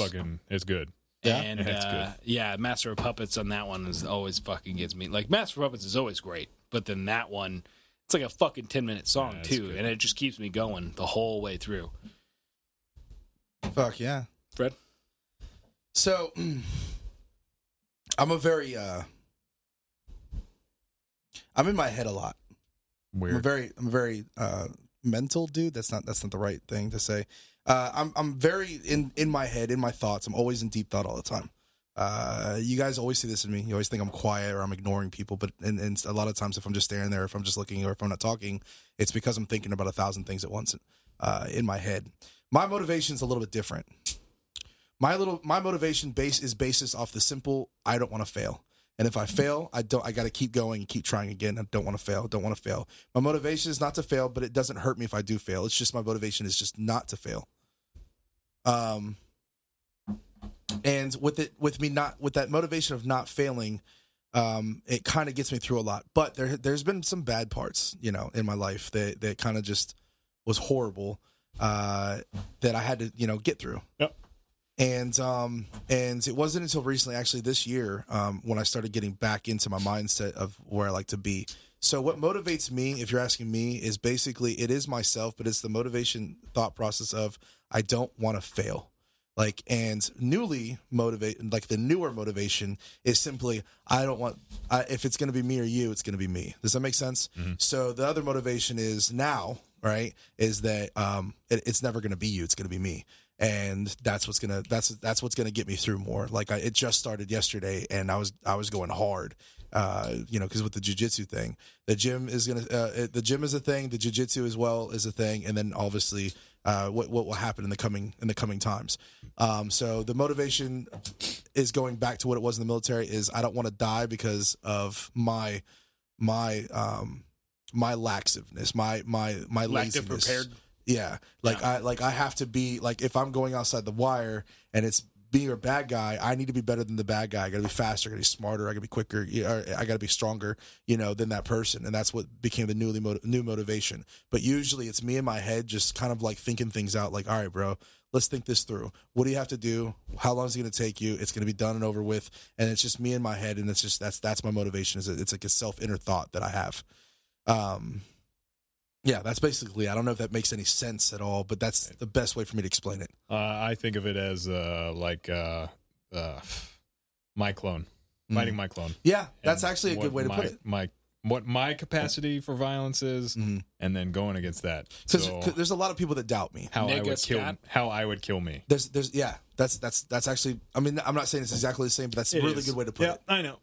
It's good. Yeah, and it's good. Master of Puppets on that one is always fucking gets me. Like Master of Puppets is always great, but then that one, it's like a fucking 10-minute song too, good. And it just keeps me going the whole way through. Fuck yeah, Fred. So I'm a very I'm in my head a lot. Weird. I'm a very mental dude. That's not the right thing to say. I'm very in my head, in my thoughts. I'm always in deep thought all the time. You guys always see this in me. You always think I'm quiet or I'm ignoring people, but and a lot of times if I'm just staring there, if I'm just looking, or if I'm not talking, it's because I'm thinking about 1,000 things at once in my head. My motivation's a little bit different. My motivation is basis off the simple: I don't want to fail. And if I fail, I got to keep going and keep trying again. I don't want to fail. Don't want to fail. My motivation is not to fail, but it doesn't hurt me if I do fail. It's just my motivation is just not to fail. And with that motivation of not failing, it kind of gets me through a lot. But there's been some bad parts, in my life that kind of just was horrible, that I had to, get through. Yep. And it wasn't until recently, actually this year, when I started getting back into my mindset of where I like to be. So what motivates me, if you're asking me, is basically it is myself, but it's the motivation thought process of I don't want to fail. And the newer motivation is simply I don't want. If it's going to be me or you, it's going to be me. Does that make sense? Mm-hmm. So the other motivation is now, right? Is that it's never going to be you. It's going to be me. And that's what's gonna get me through more. It just started yesterday, and I was going hard, because with the jiu-jitsu thing, the gym is a thing, the jiu-jitsu as well is a thing, and then obviously what will happen in the coming times. So the motivation is going back to what it was in the military. Is I don't want to die because of my laxiveness, my laziness. Prepared. Yeah, I have to be if I'm going outside the wire and it's being a bad guy, I need to be better than the bad guy. I got to be faster, I got to be smarter, I got to be quicker, I got to be stronger, than that person, and that's what became the new motivation. But usually it's me in my head, just kind of thinking things out. All right, bro, let's think this through. What do you have to do? How long is it going to take you? It's going to be done and over with. And it's just me in my head, and it's just that's my motivation. It's like a self-inner thought that I have. Yeah, that's basically. I don't know if that makes any sense at all, but that's the best way for me to explain it. I think of it as my clone, fighting my clone. Yeah, that's actually a good way to put it. What my capacity for violence is, and then going against that. Because there's a lot of people that doubt me. How I would kill me. That's actually. I mean, I'm not saying it's exactly the same, but that's a really good way to put it. I know.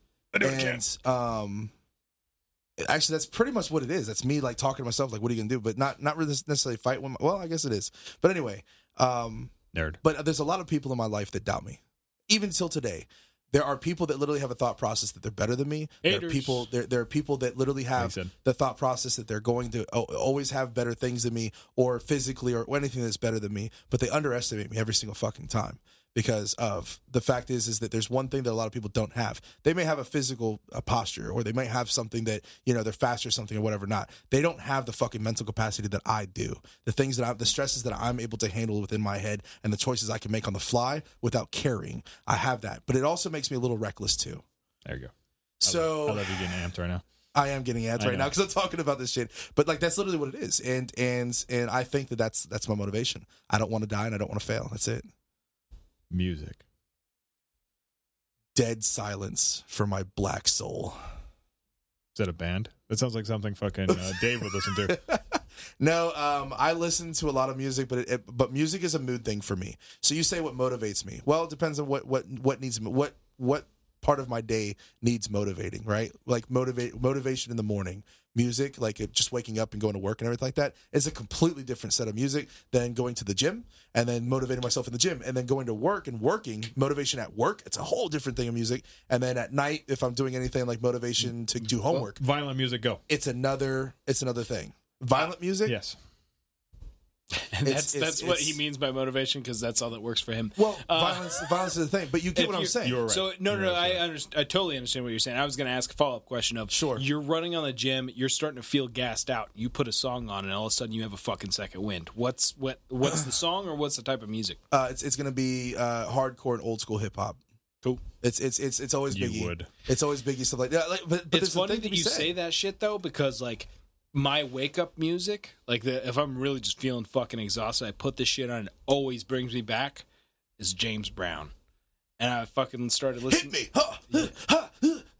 Actually, that's pretty much what it is. That's me like talking to myself, like, what are you gonna do? But not really necessarily fight one. Well, I guess it is. But anyway, nerd. But there's a lot of people in my life that doubt me, even till today. There are people that literally have a thought process that they're better than me. There are people that literally have the thought process that they're going to always have better things than me, or physically, or anything that's better than me. But they underestimate me every single fucking time, because of the fact is that there's one thing that a lot of people don't have. They may have a physical posture, or they might have something that, they're fast or something or whatever. Not. They don't have the fucking mental capacity that I do. The things that the stresses that I'm able to handle within my head, and the choices I can make on the fly without caring. I have that, but it also makes me a little reckless too. There you go. So I love you getting amped right now. I am getting amped right now because I'm talking about this shit. But like, that's literally what it is, and I think that's my motivation. I don't want to die, and I don't want to fail. That's it. Music. Dead silence for my black soul. Is that a band? That sounds like something fucking Dave would listen to. No, I listen to a lot of music, but music is a mood thing for me. So you say what motivates me? Well, it depends on what needs what part of my day needs motivating, right? Like motivation in the morning. Music, like just waking up and going to work and everything like that, is a completely different set of music than going to the gym and then motivating myself in the gym, and then going to work and working. Motivation at work, it's a whole different thing of music. And then at night, if I'm doing anything like motivation to do homework, violent music, go. It's another thing. Violent music, yes. And that's what he means by motivation, because that's all that works for him. Well, violence is the thing, but you get what I'm saying. You're right. So no, I totally understand what you're saying. I was going to ask a follow-up question of, sure, you're running on the gym, you're starting to feel gassed out. You put a song on, and all of a sudden you have a fucking second wind. What's the song, or what's the type of music? It's going to be hardcore and old school hip hop. Cool. It's always Biggie. It's always Biggie, stuff like that. But it's funny that you say that shit though, because like, my wake-up music, like if I'm really just feeling fucking exhausted, I put this shit on, and it always brings me back, is James Brown. And I fucking started listening. Hit me!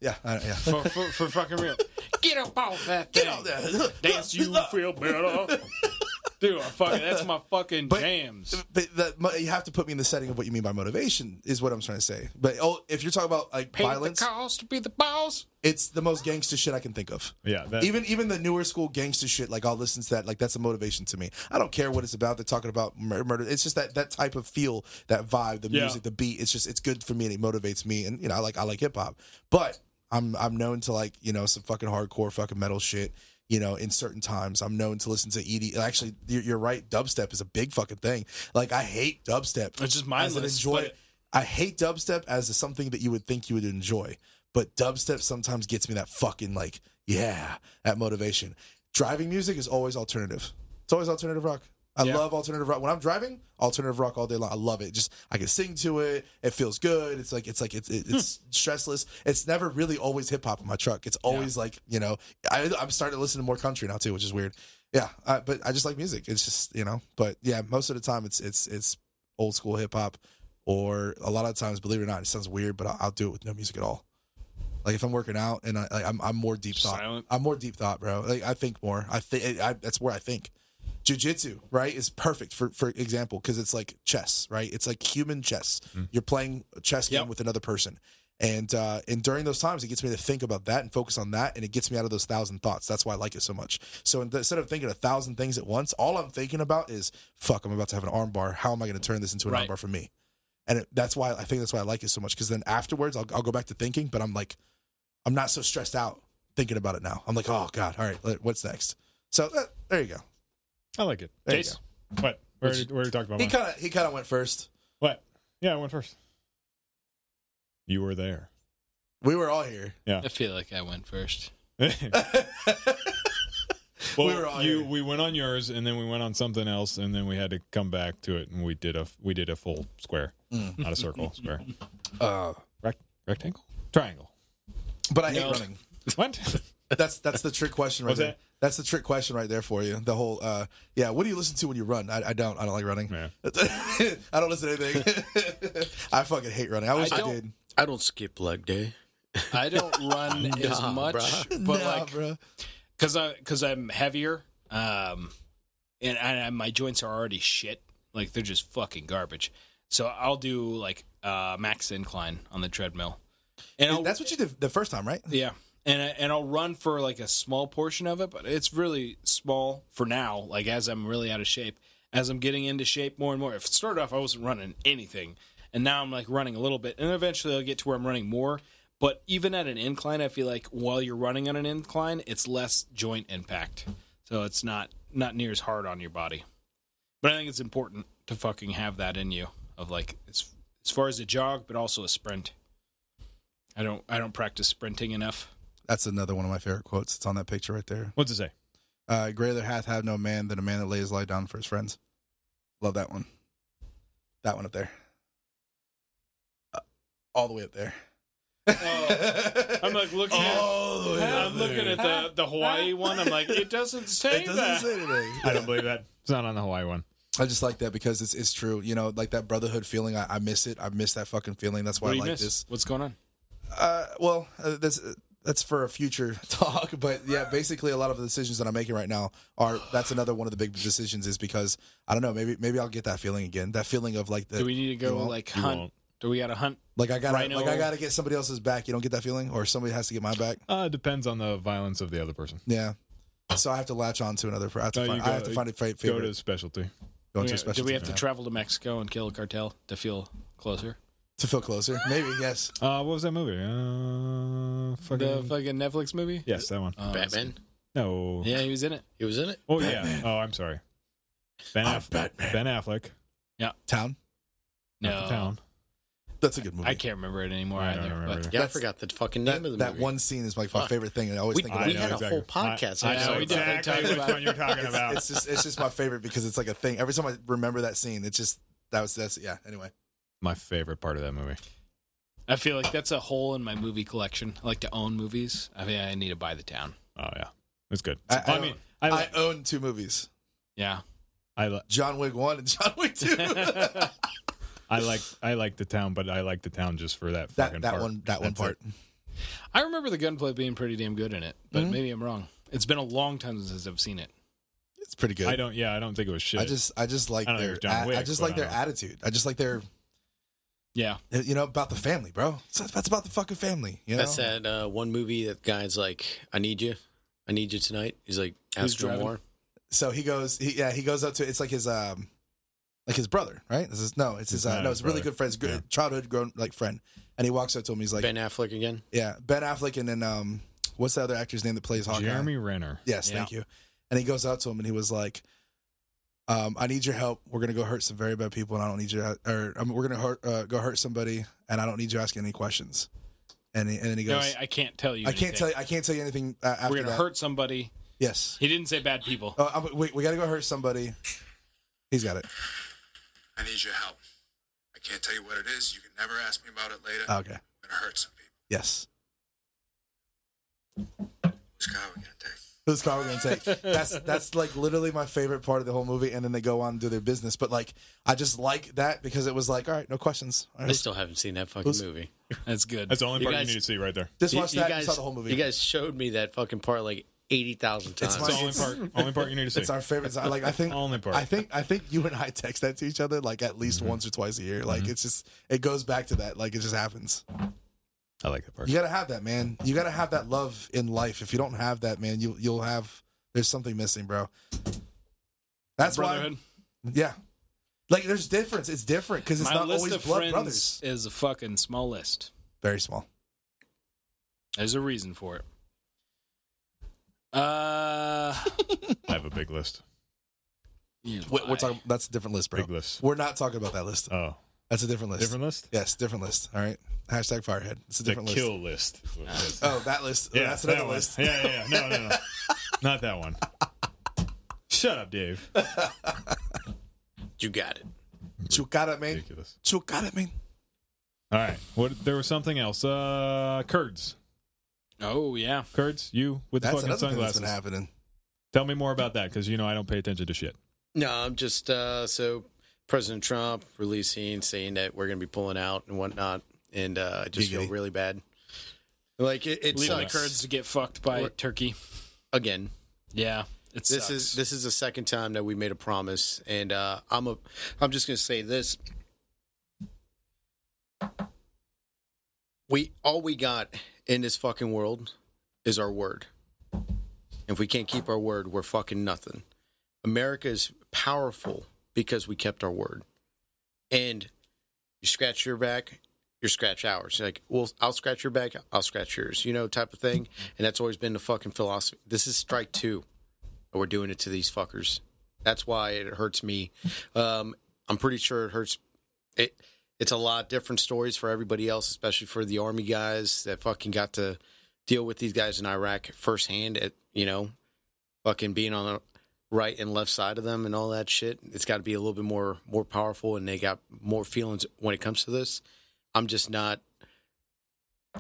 Yeah. For fucking real. Get up off that thing. Get out there. Dance, you feel better. Dude, that's my fucking jams. But you have to put me in the setting of what you mean by motivation, is what I'm trying to say. But if you're talking about like violence, the cost to be the boss. It's the most gangster shit I can think of. Yeah, even the newer school gangster shit, like I'll listen to that. Like that's a motivation to me. I don't care what it's about. They're talking about murder. It's just that type of feel, that vibe, the music, the beat. It's good for me, and it motivates me. And I like hip hop, but I'm known to like some fucking hardcore fucking metal shit. In certain times, I'm known to listen to ED. Actually, you're right. Dubstep is a big fucking thing. Like, I hate dubstep. It's just mindless. I hate dubstep as something that you would think you would enjoy. But dubstep sometimes gets me that fucking, like, that motivation. Driving music is always alternative. It's always alternative rock. I love alternative rock. When I'm driving, alternative rock all day long. I love it. Just I can sing to it. It feels good. It's stressless. It's never really always hip hop in my truck. It's always like I'm starting to listen to more country now too, which is weird. Yeah, but I just like music. It's just But yeah, most of the time it's old school hip hop, or a lot of times, believe it or not, it sounds weird, but I'll do it with no music at all. Like if I'm working out and I'm more deep thought. Silent. I'm more deep thought, bro. Like I think more. That's where I think. Jiu-jitsu, right, is perfect for example, because it's like chess, right? It's like human chess. You're playing a chess game with another person, and during those times, it gets me to think about that and focus on that, and it gets me out of those 1,000 thoughts. That's why I like it so much. So instead of thinking 1,000 things at once, all I'm thinking about is, fuck, I'm about to have an arm bar. How am I going to turn this into an arm bar for me? And that's why I like it so much, because then afterwards, I'll go back to thinking, but I'm not so stressed out thinking about it now. I'm like, oh God, all right, what's next? So there you go. I like it. Jace? What? Where are you talking about? He kind of went first. What? Yeah, I went first. You were there. We were all here. Yeah. I feel like I went first. Well, we were all we went on yours, and then we went on something else, and then we had to come back to it, and we did a full square, not a circle, square. Rectangle, triangle. But I hate running. What? That's the trick question right What's there. that? That's the trick question right there for you. The whole what do you listen to when you run? I don't like running. Yeah. I don't listen to anything. I fucking hate running. I wish I did. I don't skip leg day. I don't run as much, bruh. but bro. because I'm heavier, and my joints are already shit. Like they're just fucking garbage. So I'll do like max incline on the treadmill, and That's what you did the first time, right? yeah, and I'll run for like a small portion of it, but it's really small for now. Like as I'm really out of shape, as I'm getting into shape more and more. If it started off, I wasn't running anything, and now I'm like running a little bit, and eventually I'll get to where I'm running more. But even at an incline, I feel like while you're running on an incline, it's less joint impact. So it's not near as hard on your body. But I think it's important to fucking have that in you of like as far as a jog, but also a sprint. I don't practice sprinting enough. That's another one of my favorite quotes. It's on that picture right there. What's it say? Greater hath have no man than a man that lays his life down for his friends. Love that one. That one up there. All the way up there. I'm like looking at the Hawaii one. I'm like, it doesn't say It doesn't that. say anything. I don't believe that. It's not on the Hawaii one. I just like that because it's true. You know, like that brotherhood feeling. I miss it. I miss that fucking feeling. That's why What I do you like miss? this. What's going on? That's for a future talk. But yeah, basically a lot of the decisions that I'm making right now that's another one of the big decisions is because I don't know, maybe I'll get that feeling again. That feeling of like Do we need to go hunt? Do we got to hunt? I Rhino? gotta get somebody else's back. You don't get that feeling, or somebody has to get my back. It depends on the violence of the other person. Yeah. So I have to latch on to another. I have to find a favorite. Go to specialty. Go into a specialty. Do we have to travel to Mexico and kill a cartel to feel closer? To feel closer? Maybe, yes. What was that movie? The fucking Netflix movie? Yes, that one. Batman? No. Yeah, he was in it. He was in it? Oh, yeah. Oh, I'm sorry. Ben Affleck. Yeah. Town? No. Town. That's a good movie. I can't remember it anymore I don't either. remember But either. Yeah, I forgot the fucking name of the movie. That one scene is like my favorite thing. I always think about We it. had a exactly. whole podcast. I know we definitely exactly talked which about one you're talking about. It's just my favorite because it's like a thing. Every time I remember that scene, it's just that's yeah. Anyway, My favorite part of that movie. I feel like that's a hole in my movie collection. I like to own movies. I mean, I need to buy the town. Oh yeah, it's good. I own two movies: Yeah. John Wick 1 and John Wick 2. I like the town, but I like the town just for that fucking part. one That's part. it. I remember the gunplay being pretty damn good in it, but maybe I'm wrong. It's been a long time since I've seen it. It's pretty good. I don't think it was shit. I just like I don't know if their it's John Wick, I just but like their attitude. I just like their Yeah. about the family, bro. That's about the fucking family. You know? That's that one movie that guy's like, I need you tonight. He's like, ask for driving? more. So he goes up to it's like his brother, right? It's a really good friend's childhood grown like friend, and he walks up to him. He's like Ben Affleck again. Yeah, Ben Affleck, and then what's the other actor's name that plays Hawkeye? Jeremy Renner. Yes, thank you. And he goes out to him and he was like, I need your help. We're gonna go hurt some very bad people, and I don't need you. We're gonna go hurt somebody, and I don't need you asking any questions. And then he goes, No, I can't tell you. I can't tell you anything. After We're gonna hurt somebody. Yes. He didn't say bad people. We got to go hurt somebody. He's got it. I need your help. I can't tell you what it is. You can never ask me about it later. Okay. I'm gonna hurt some people. Yes. Whose car are we gonna take? Whose car we're gonna take? That's like literally my favorite part of the whole movie, and then they go on and do their business. But like, I just like that because it was like, all right, no questions. All right, I still haven't seen that fucking movie. That's good. That's the only part guys- you need to see right there. just watch that. You and saw the whole movie. You guys showed me that fucking part like 80,000 times. It's It's the only part you need to see. It's our favorite. Like I think Only part. I think you and I text that to each other like at least once or twice a year. Like it's just it goes back to that. Like it just happens. I like that part. You gotta have that, man. You gotta have that love in life. If you don't have that, man, you'll have. There's something missing, bro. That's Brotherhood. why. Yeah. Like there's difference. It's different because it's My not list always of blood friends brothers. is a fucking small list. Very small. There's a reason for it. I have a big list. We're talking. That's a different list, bro. Big list. We're not talking about that list. Oh, That's a different list. different list? Yes, different list. All right. Hashtag Firehead. It's a The different list. kill list. Oh, that list. Yeah, That's that another one. list. Yeah. No. Not that one. Shut up, Dave. You got it. You got it, man. Ridiculous. You got it, man. All right. There was something else. Kurds. Oh, yeah. Kurds, you with the That's fucking another thing sunglasses. that's been happening. Tell me more about that, because I don't pay attention to shit. No, I'm just so President Trump saying that we're going to be pulling out and whatnot, and I just feel really bad. Like it Leaving the sucks. Kurds to get fucked by Turkey Again. Yeah, this is the second time that we made a promise, and I'm just going to say this: all we got in this fucking world is our word. If we can't keep our word, we're fucking nothing. America is powerful because we kept our word. And you scratch your back, you scratch ours. Like, well, I'll scratch your back, I'll scratch yours, type of thing. And that's always been the fucking philosophy. This is strike two. And we're doing it to these fuckers. That's why it hurts me. I'm pretty sure it hurts. It's a lot different stories for everybody else, especially for the Army guys that fucking got to deal with these guys in Iraq firsthand at, fucking being on the right and left side of them and all that shit. It's got to be a little bit more powerful, and they got more feelings when it comes to this. I'm just not.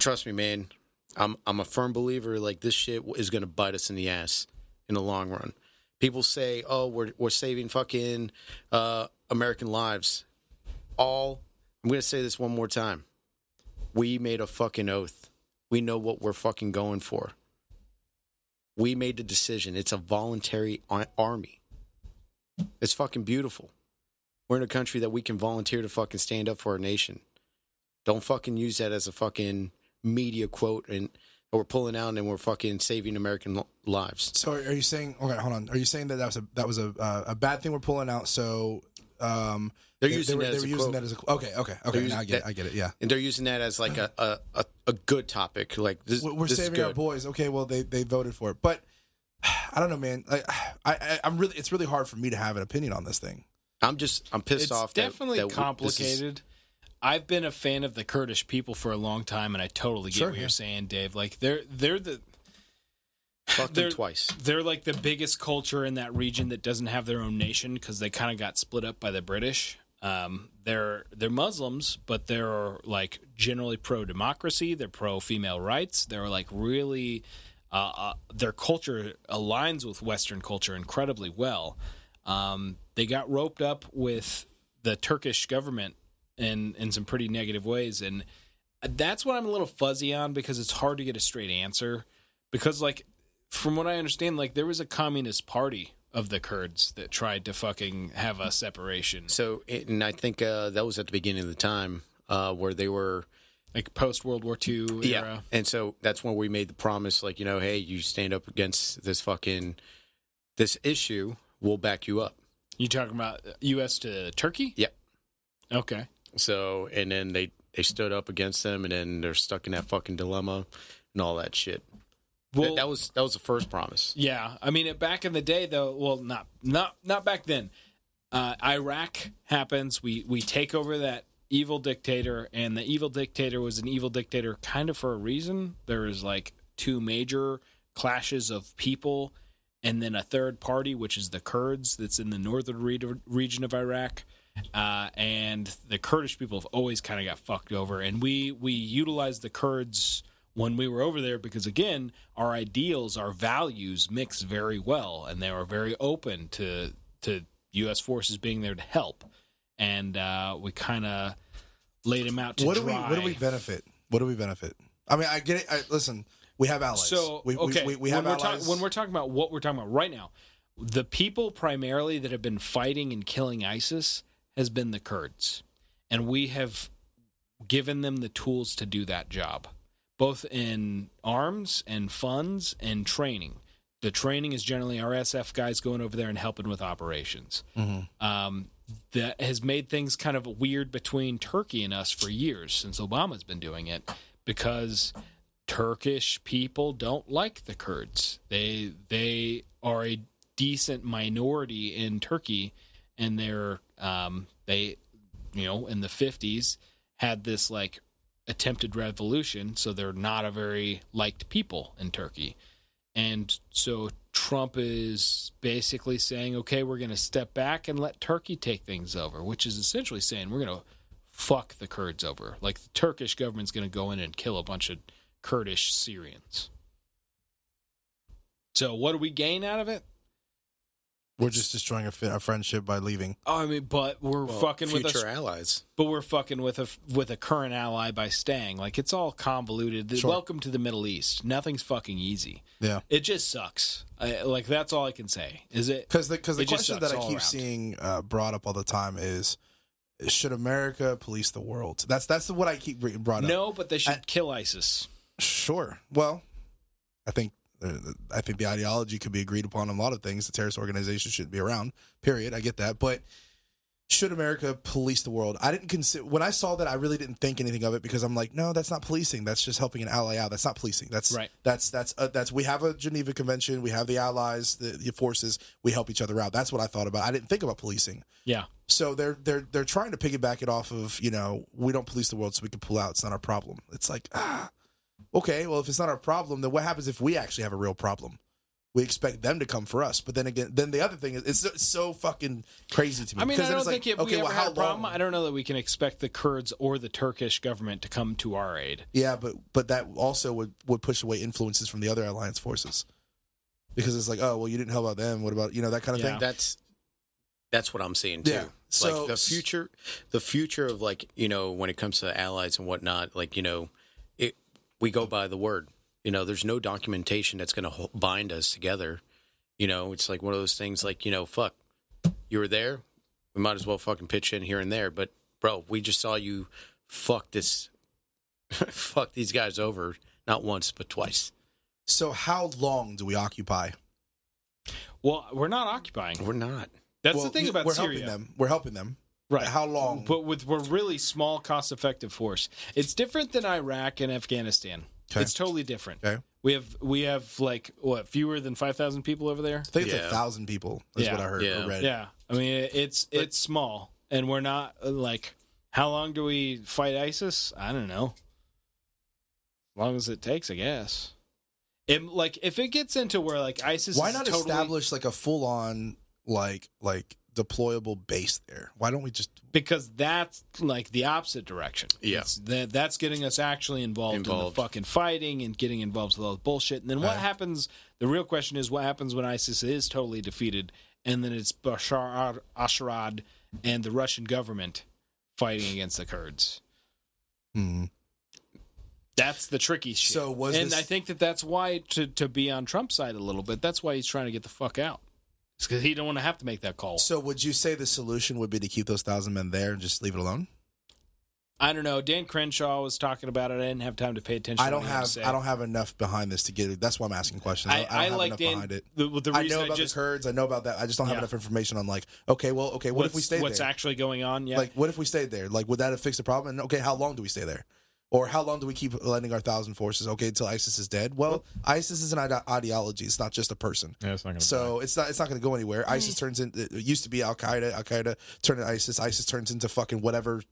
Trust me, man. I'm a firm believer. Like, this shit is going to bite us in the ass in the long run. People say, "Oh, we're saving fucking American lives." I'm going to say this one more time. We made a fucking oath. We know what we're fucking going for. We made the decision. It's a voluntary army. It's fucking beautiful. We're in a country that we can volunteer to fucking stand up for our nation. Don't fucking use that as a fucking media quote and we're pulling out and we're fucking saving American lives. So are you saying? Okay, hold on. Are you saying that was a bad thing we're pulling out? So They're using that as a quote. Okay. Now I get it. Yeah. And they're using that as like a good topic. Like, we're this saving our boys. Okay, well they voted for it, but I don't know, man. Like, it's really hard for me to have an opinion on this thing. I'm pissed off. It's definitely complicated. I've been a fan of the Kurdish people for a long time, and I totally get what you're saying, Dave. Like, they're twice. They're like the biggest culture in that region that doesn't have their own nation because they kind of got split up by the British. They're Muslims, but they're like generally pro democracy. They're pro female rights. They're like really their culture aligns with Western culture incredibly well. They got roped up with the Turkish government in some pretty negative ways, and that's what I'm a little fuzzy on because it's hard to get a straight answer. Because, like, from what I understand, like, there was a communist party of the Kurds that tried to fucking have a separation. So, and I think that was at the beginning of the time where they were like post World War II era. Yeah, and so that's when we made the promise, like, hey, you stand up against this issue, we'll back you up. You talking about U.S. to Turkey? Yep. Okay. So, and then they stood up against them, and then they're stuck in that fucking dilemma and all that shit. Well, that was the first promise. Yeah, I mean, back in the day, though. Well, not back then. Iraq happens. We take over that evil dictator, and the evil dictator was an evil dictator kind of for a reason. There was like two major clashes of people, and then a third party, which is the Kurds, that's in the northern region of Iraq. And the Kurdish people have always kind of got fucked over, and we utilized the Kurds when we were over there because, again, our ideals, our values mix very well, and they were very open to U.S. forces being there to help, and we kind of laid them out to dry. What do we benefit? What do we benefit? I mean, I get it. Listen, we have allies. So, we have allies. When we're talking about what we're talking about right now, the people primarily that have been fighting and killing ISIS has been the Kurds, and we have given them the tools to do that job, both in arms and funds and training. The training is generally our SF guys going over there and helping with operations. Mm-hmm. That has made things kind of weird between Turkey and us for years, since Obama's been doing it, because Turkish people don't like the Kurds. They are a decent minority in Turkey, and they're they in the 50s had this like attempted revolution, so they're not a very liked people in Turkey. And so Trump is basically saying, okay, we're going to step back and let Turkey take things over, which is essentially saying we're going to fuck the Kurds over. Like, the Turkish government's going to go in and kill a bunch of Kurdish Syrians. So what do we gain out of it? We're just destroying a friendship by leaving. Oh, I mean, but we're fucking with future allies. But we're fucking with a current ally by staying. Like, it's all convoluted. Sure. Welcome to the Middle East. Nothing's fucking easy. Yeah, it just sucks. Like, that's all I can say. Is it? Because the question that I keep seeing brought up all the time is, should America police the world? That's what I keep brought up. No, but they should kill ISIS. Sure. Well, I think the ideology could be agreed upon on a lot of things. The terrorist organization shouldn't be around, period. I get that. But should America police the world? I didn't consider, when I saw that, I really didn't think anything of it, because I'm like, no, that's not policing. That's just helping an ally out. That's not policing. That's right. That's we have a Geneva Convention. We have the allies, the forces. We help each other out. That's what I thought about. I didn't think about policing. Yeah. So they're trying to piggyback it off of, we don't police the world so we can pull out. It's not our problem. It's like, okay, well, if it's not our problem, then what happens if we actually have a real problem? We expect them to come for us. But then again, the other thing is, it's so fucking crazy to me. I mean, I don't think if we ever had a problem, I don't know that we can expect the Kurds or the Turkish government to come to our aid. Yeah, but that also would push away influences from the other alliance forces. Because it's like, oh, well, you didn't help out them. What about, that kind of thing? That's what I'm seeing, too. Yeah. So, like, the future of, like, when it comes to allies and whatnot, like, we go by the word. There's no documentation that's going to bind us together. It's like one of those things like, fuck, you were there. We might as well fucking pitch in here and there. But, bro, we just saw you fuck these guys over, not once, but twice. So how long do we occupy? Well, we're not occupying. We're not. That's the thing about Syria. We're helping them. Right. How long? But we're really small, cost-effective force. It's different than Iraq and Afghanistan. Okay. It's totally different. Okay. We have like, what, fewer than 5,000 people over there? I think it's 1,000 people. That's what I heard or read. Yeah. I mean, it's small, and we're not like, how long do we fight ISIS? I don't know. As long as it takes, I guess. If it gets into where like ISIS, why not establish like a full-on like deployable base there? Why don't we just... Because that's like the opposite direction. Yeah. That's getting us actually involved in the fucking fighting and getting involved with all the bullshit. And then what happens, the real question is, what happens when ISIS is totally defeated and then it's Bashar al-Assad and the Russian government fighting against the Kurds? Hmm. That's the tricky shit. I think that's why, to be on Trump's side a little bit, that's why he's trying to get the fuck out. It's because he don't want to have to make that call. So would you say the solution would be to keep those 1,000 men there and just leave it alone? I don't know. Dan Crenshaw was talking about it. I didn't have time to pay attention. I don't have enough behind this to get it. That's why I'm asking questions. I don't have like enough Dan, behind it. The reason I know about the Kurds. I know about that. I just don't have enough information on like, what if we stayed there? What's actually going on? Yeah. Like, what if we stayed there? Like, would that have fixed the problem? And okay, how long do we stay there? Or how long do we keep lending our 1,000 forces? Okay, until ISIS is dead. Well, ISIS is an ideology. It's not just a person. Yeah, it's not going to. So it's not going to go anywhere. ISIS turns into. It used to be Al Qaeda. Al Qaeda turned into ISIS. ISIS turns into fucking whatever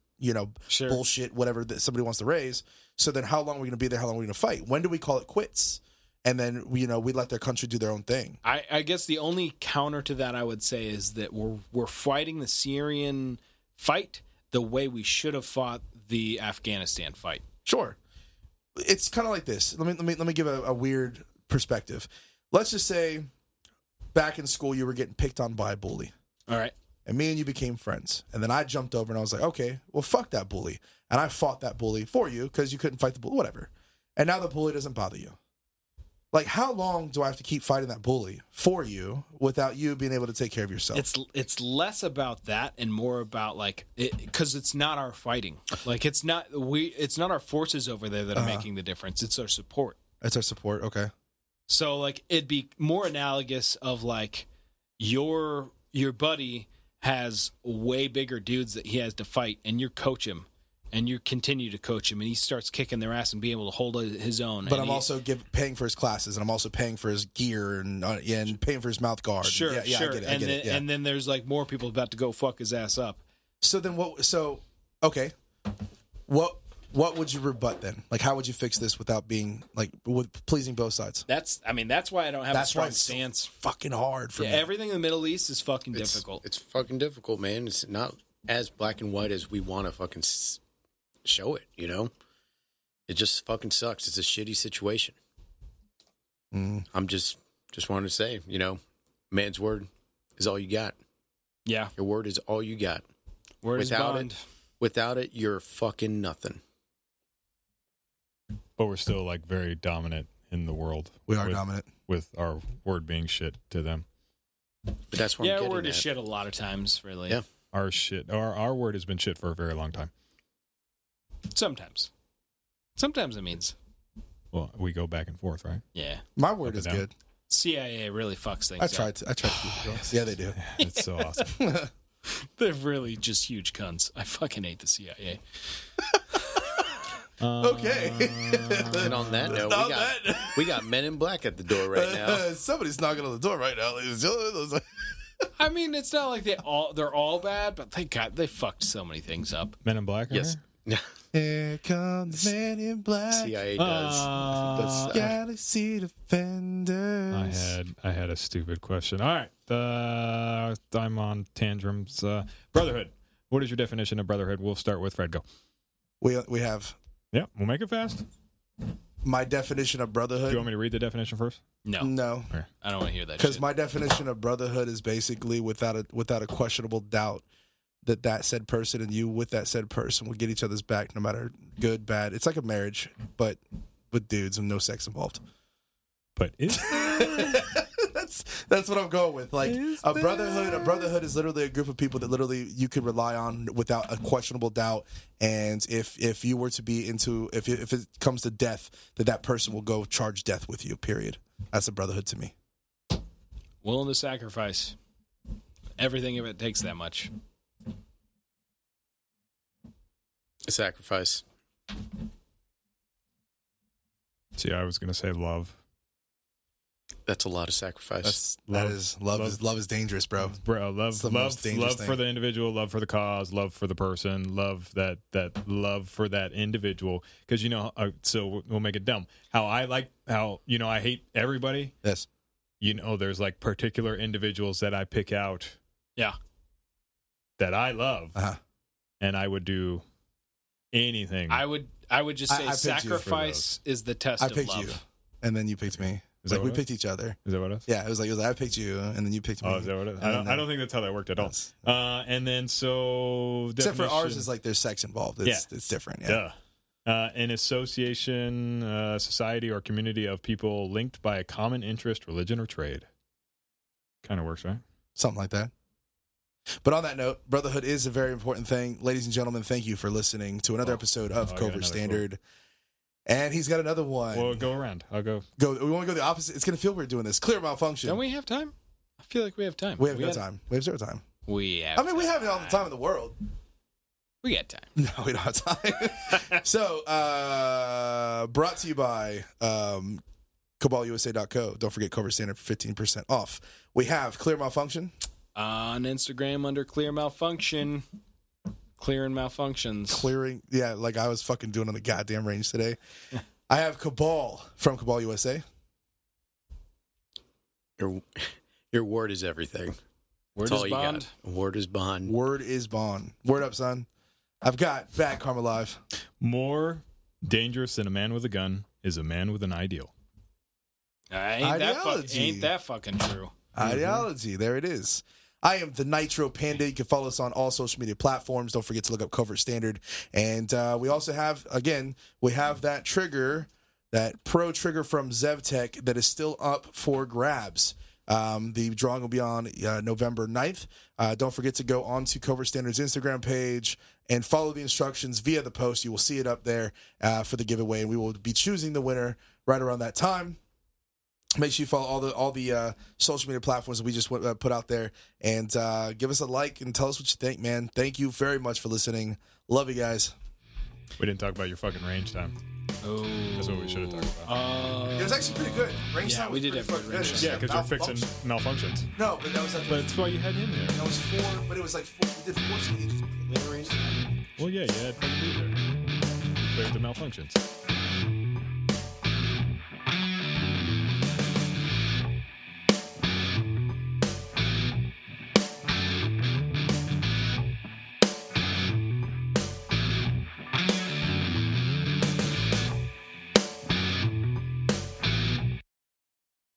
bullshit, whatever that somebody wants to raise. So then, how long are we going to be there? How long are we going to fight? When do we call it quits? And then we let their country do their own thing. I guess the only counter to that I would say is that we're fighting the Syrian fight the way we should have fought the Afghanistan fight. Sure. It's kind of like this. Let me give a weird perspective. Let's just say back in school you were getting picked on by a bully. All right. And me and you became friends. And then I jumped over and I was like, okay, well, fuck that bully. And I fought that bully for you because you couldn't fight the bully, whatever. And now the bully doesn't bother you. Like, how long do I have to keep fighting that bully for you without you being able to take care of yourself? It's less about that and more about like, because it's not our fighting. Like, it's not our forces over there that are making the difference. It's our support. It's our support. Okay. So like, it'd be more analogous of like your buddy has way bigger dudes that he has to fight, and you coach him. And you continue to coach him, and he starts kicking their ass and being able to hold his own. But I'm also paying for his classes, and I'm also paying for his gear, and paying for his mouth guard. Sure, sure. I get it. And then there's like more people about to go fuck his ass up. So then what? So okay, what? what would you rebut then? Like, how would you fix this without being like with pleasing both sides? That's why I don't have a strong stance. So fucking hard for me. Everything in the Middle East is fucking difficult. It's fucking difficult, man. It's not as black and white as we want to fucking show it. You know, it just fucking sucks. It's a shitty situation. I'm just wanted to say, you know, man's word is all you got. Yeah, your word is all you got. Word is bond. Without it, you're fucking nothing. But we're still like very dominant in the world. We are dominant with our word being shit to them. But that's what I'm getting our word at. is shit a lot of times, really. Yeah, our word has been shit for a very long time. Sometimes it means. Well, we go back and forth, right? Yeah, my word is good. CIA really fucks things. I tried to keep it going. Yeah, they do. It's so awesome. They're really just huge cunts. I fucking hate the CIA. Okay. And on that note, we got Men in Black at the door right now. Somebody's knocking on the door right now, ladies and gentlemen. I mean, it's not like they're all bad, but they fucked so many things up. Men in Black? Yes. Here comes Men in Black. CIA does. Galaxy Defenders. I had a stupid question. All right. I'm on tantrums. Brotherhood. What is your definition of brotherhood? We'll start with Fred. Go. We have. Yeah, we'll make it fast. My definition of brotherhood. Do you want me to read the definition first? No. Okay. I don't want to hear that. Because my definition of brotherhood is basically without a questionable doubt that said person and you with that said person will get each other's back no matter good, bad. It's like a marriage, but with dudes and no sex involved. But that's what I'm going with. Like a brotherhood is literally a group of people that literally you can rely on without a questionable doubt. And if you were to be into if it comes to death, that person will go charge death with you. Period. That's a brotherhood to me. Willing to sacrifice everything if it takes that much. A sacrifice. See, I was going to say love. That's a lot of sacrifice. Love is dangerous, bro. Bro, love for the individual, love for the cause, love for the person, love that love for that individual. Because so we'll make it dumb. I hate everybody. Yes. There's like particular individuals that I pick out. Yeah. That I love, and I would do anything. I would just say sacrifice is the test of love. I picked you, and then you picked me. Like we picked each other. Is that what it is? Yeah, it was like I picked you, and then you picked me. Oh, is that what it is? I don't think that's how that worked at all. And then so except for ours is like there's sex involved. It's different. Yeah. An association, society, or community of people linked by a common interest, religion, or trade. Kind of works, right? Something like that. But on that note, brotherhood is a very important thing. Ladies and gentlemen, thank you for listening to another episode of Covert Standard. Quote. And he's got another one. Well, go around. I'll go. We want to go the opposite. It's going to feel weird doing this. Clear malfunction. Don't we have time? I feel like we have time. We have no time. We have zero time. We have we have all the time in the world. We got time. No, we don't have time. So, brought to you by CobaltUSA.co. Don't forget Covert Standard for 15% off. We have Clear Malfunction. On Instagram under Clear Malfunction. Clearing malfunctions. Yeah, like I was fucking doing on the goddamn range today. I have Cabal from Cabal USA. Your word is everything. Word is bond. Word is bond. Word is bond. Word up, son. I've got Bad Karma Live. More dangerous than a man with a gun is a man with an ideal. Ain't that fucking true. Ideology. There it is. I am the Nitro Panda. You can follow us on all social media platforms. Don't forget to look up Covert Standard. And we also have, that trigger, that pro trigger from ZevTech that is still up for grabs. The drawing will be on November 9th. Don't forget to go onto Covert Standard's Instagram page and follow the instructions via the post. You will see it up there for the giveaway. And we will be choosing the winner right around that time. Make sure you follow all the social media platforms that we just put out there, and give us a like and tell us what you think, man. Thank you very much for listening. Love you guys. We didn't talk about your fucking range time. Oh, that's what we should have talked about. It was actually pretty good. Range time. We did have good range time. Yeah, because you're fixing malfunctions. No, but that was. But that's why you had him there. That was 4, but it was like 4. We did 4 stages. Well, yeah, you had to do there. clear to malfunctions.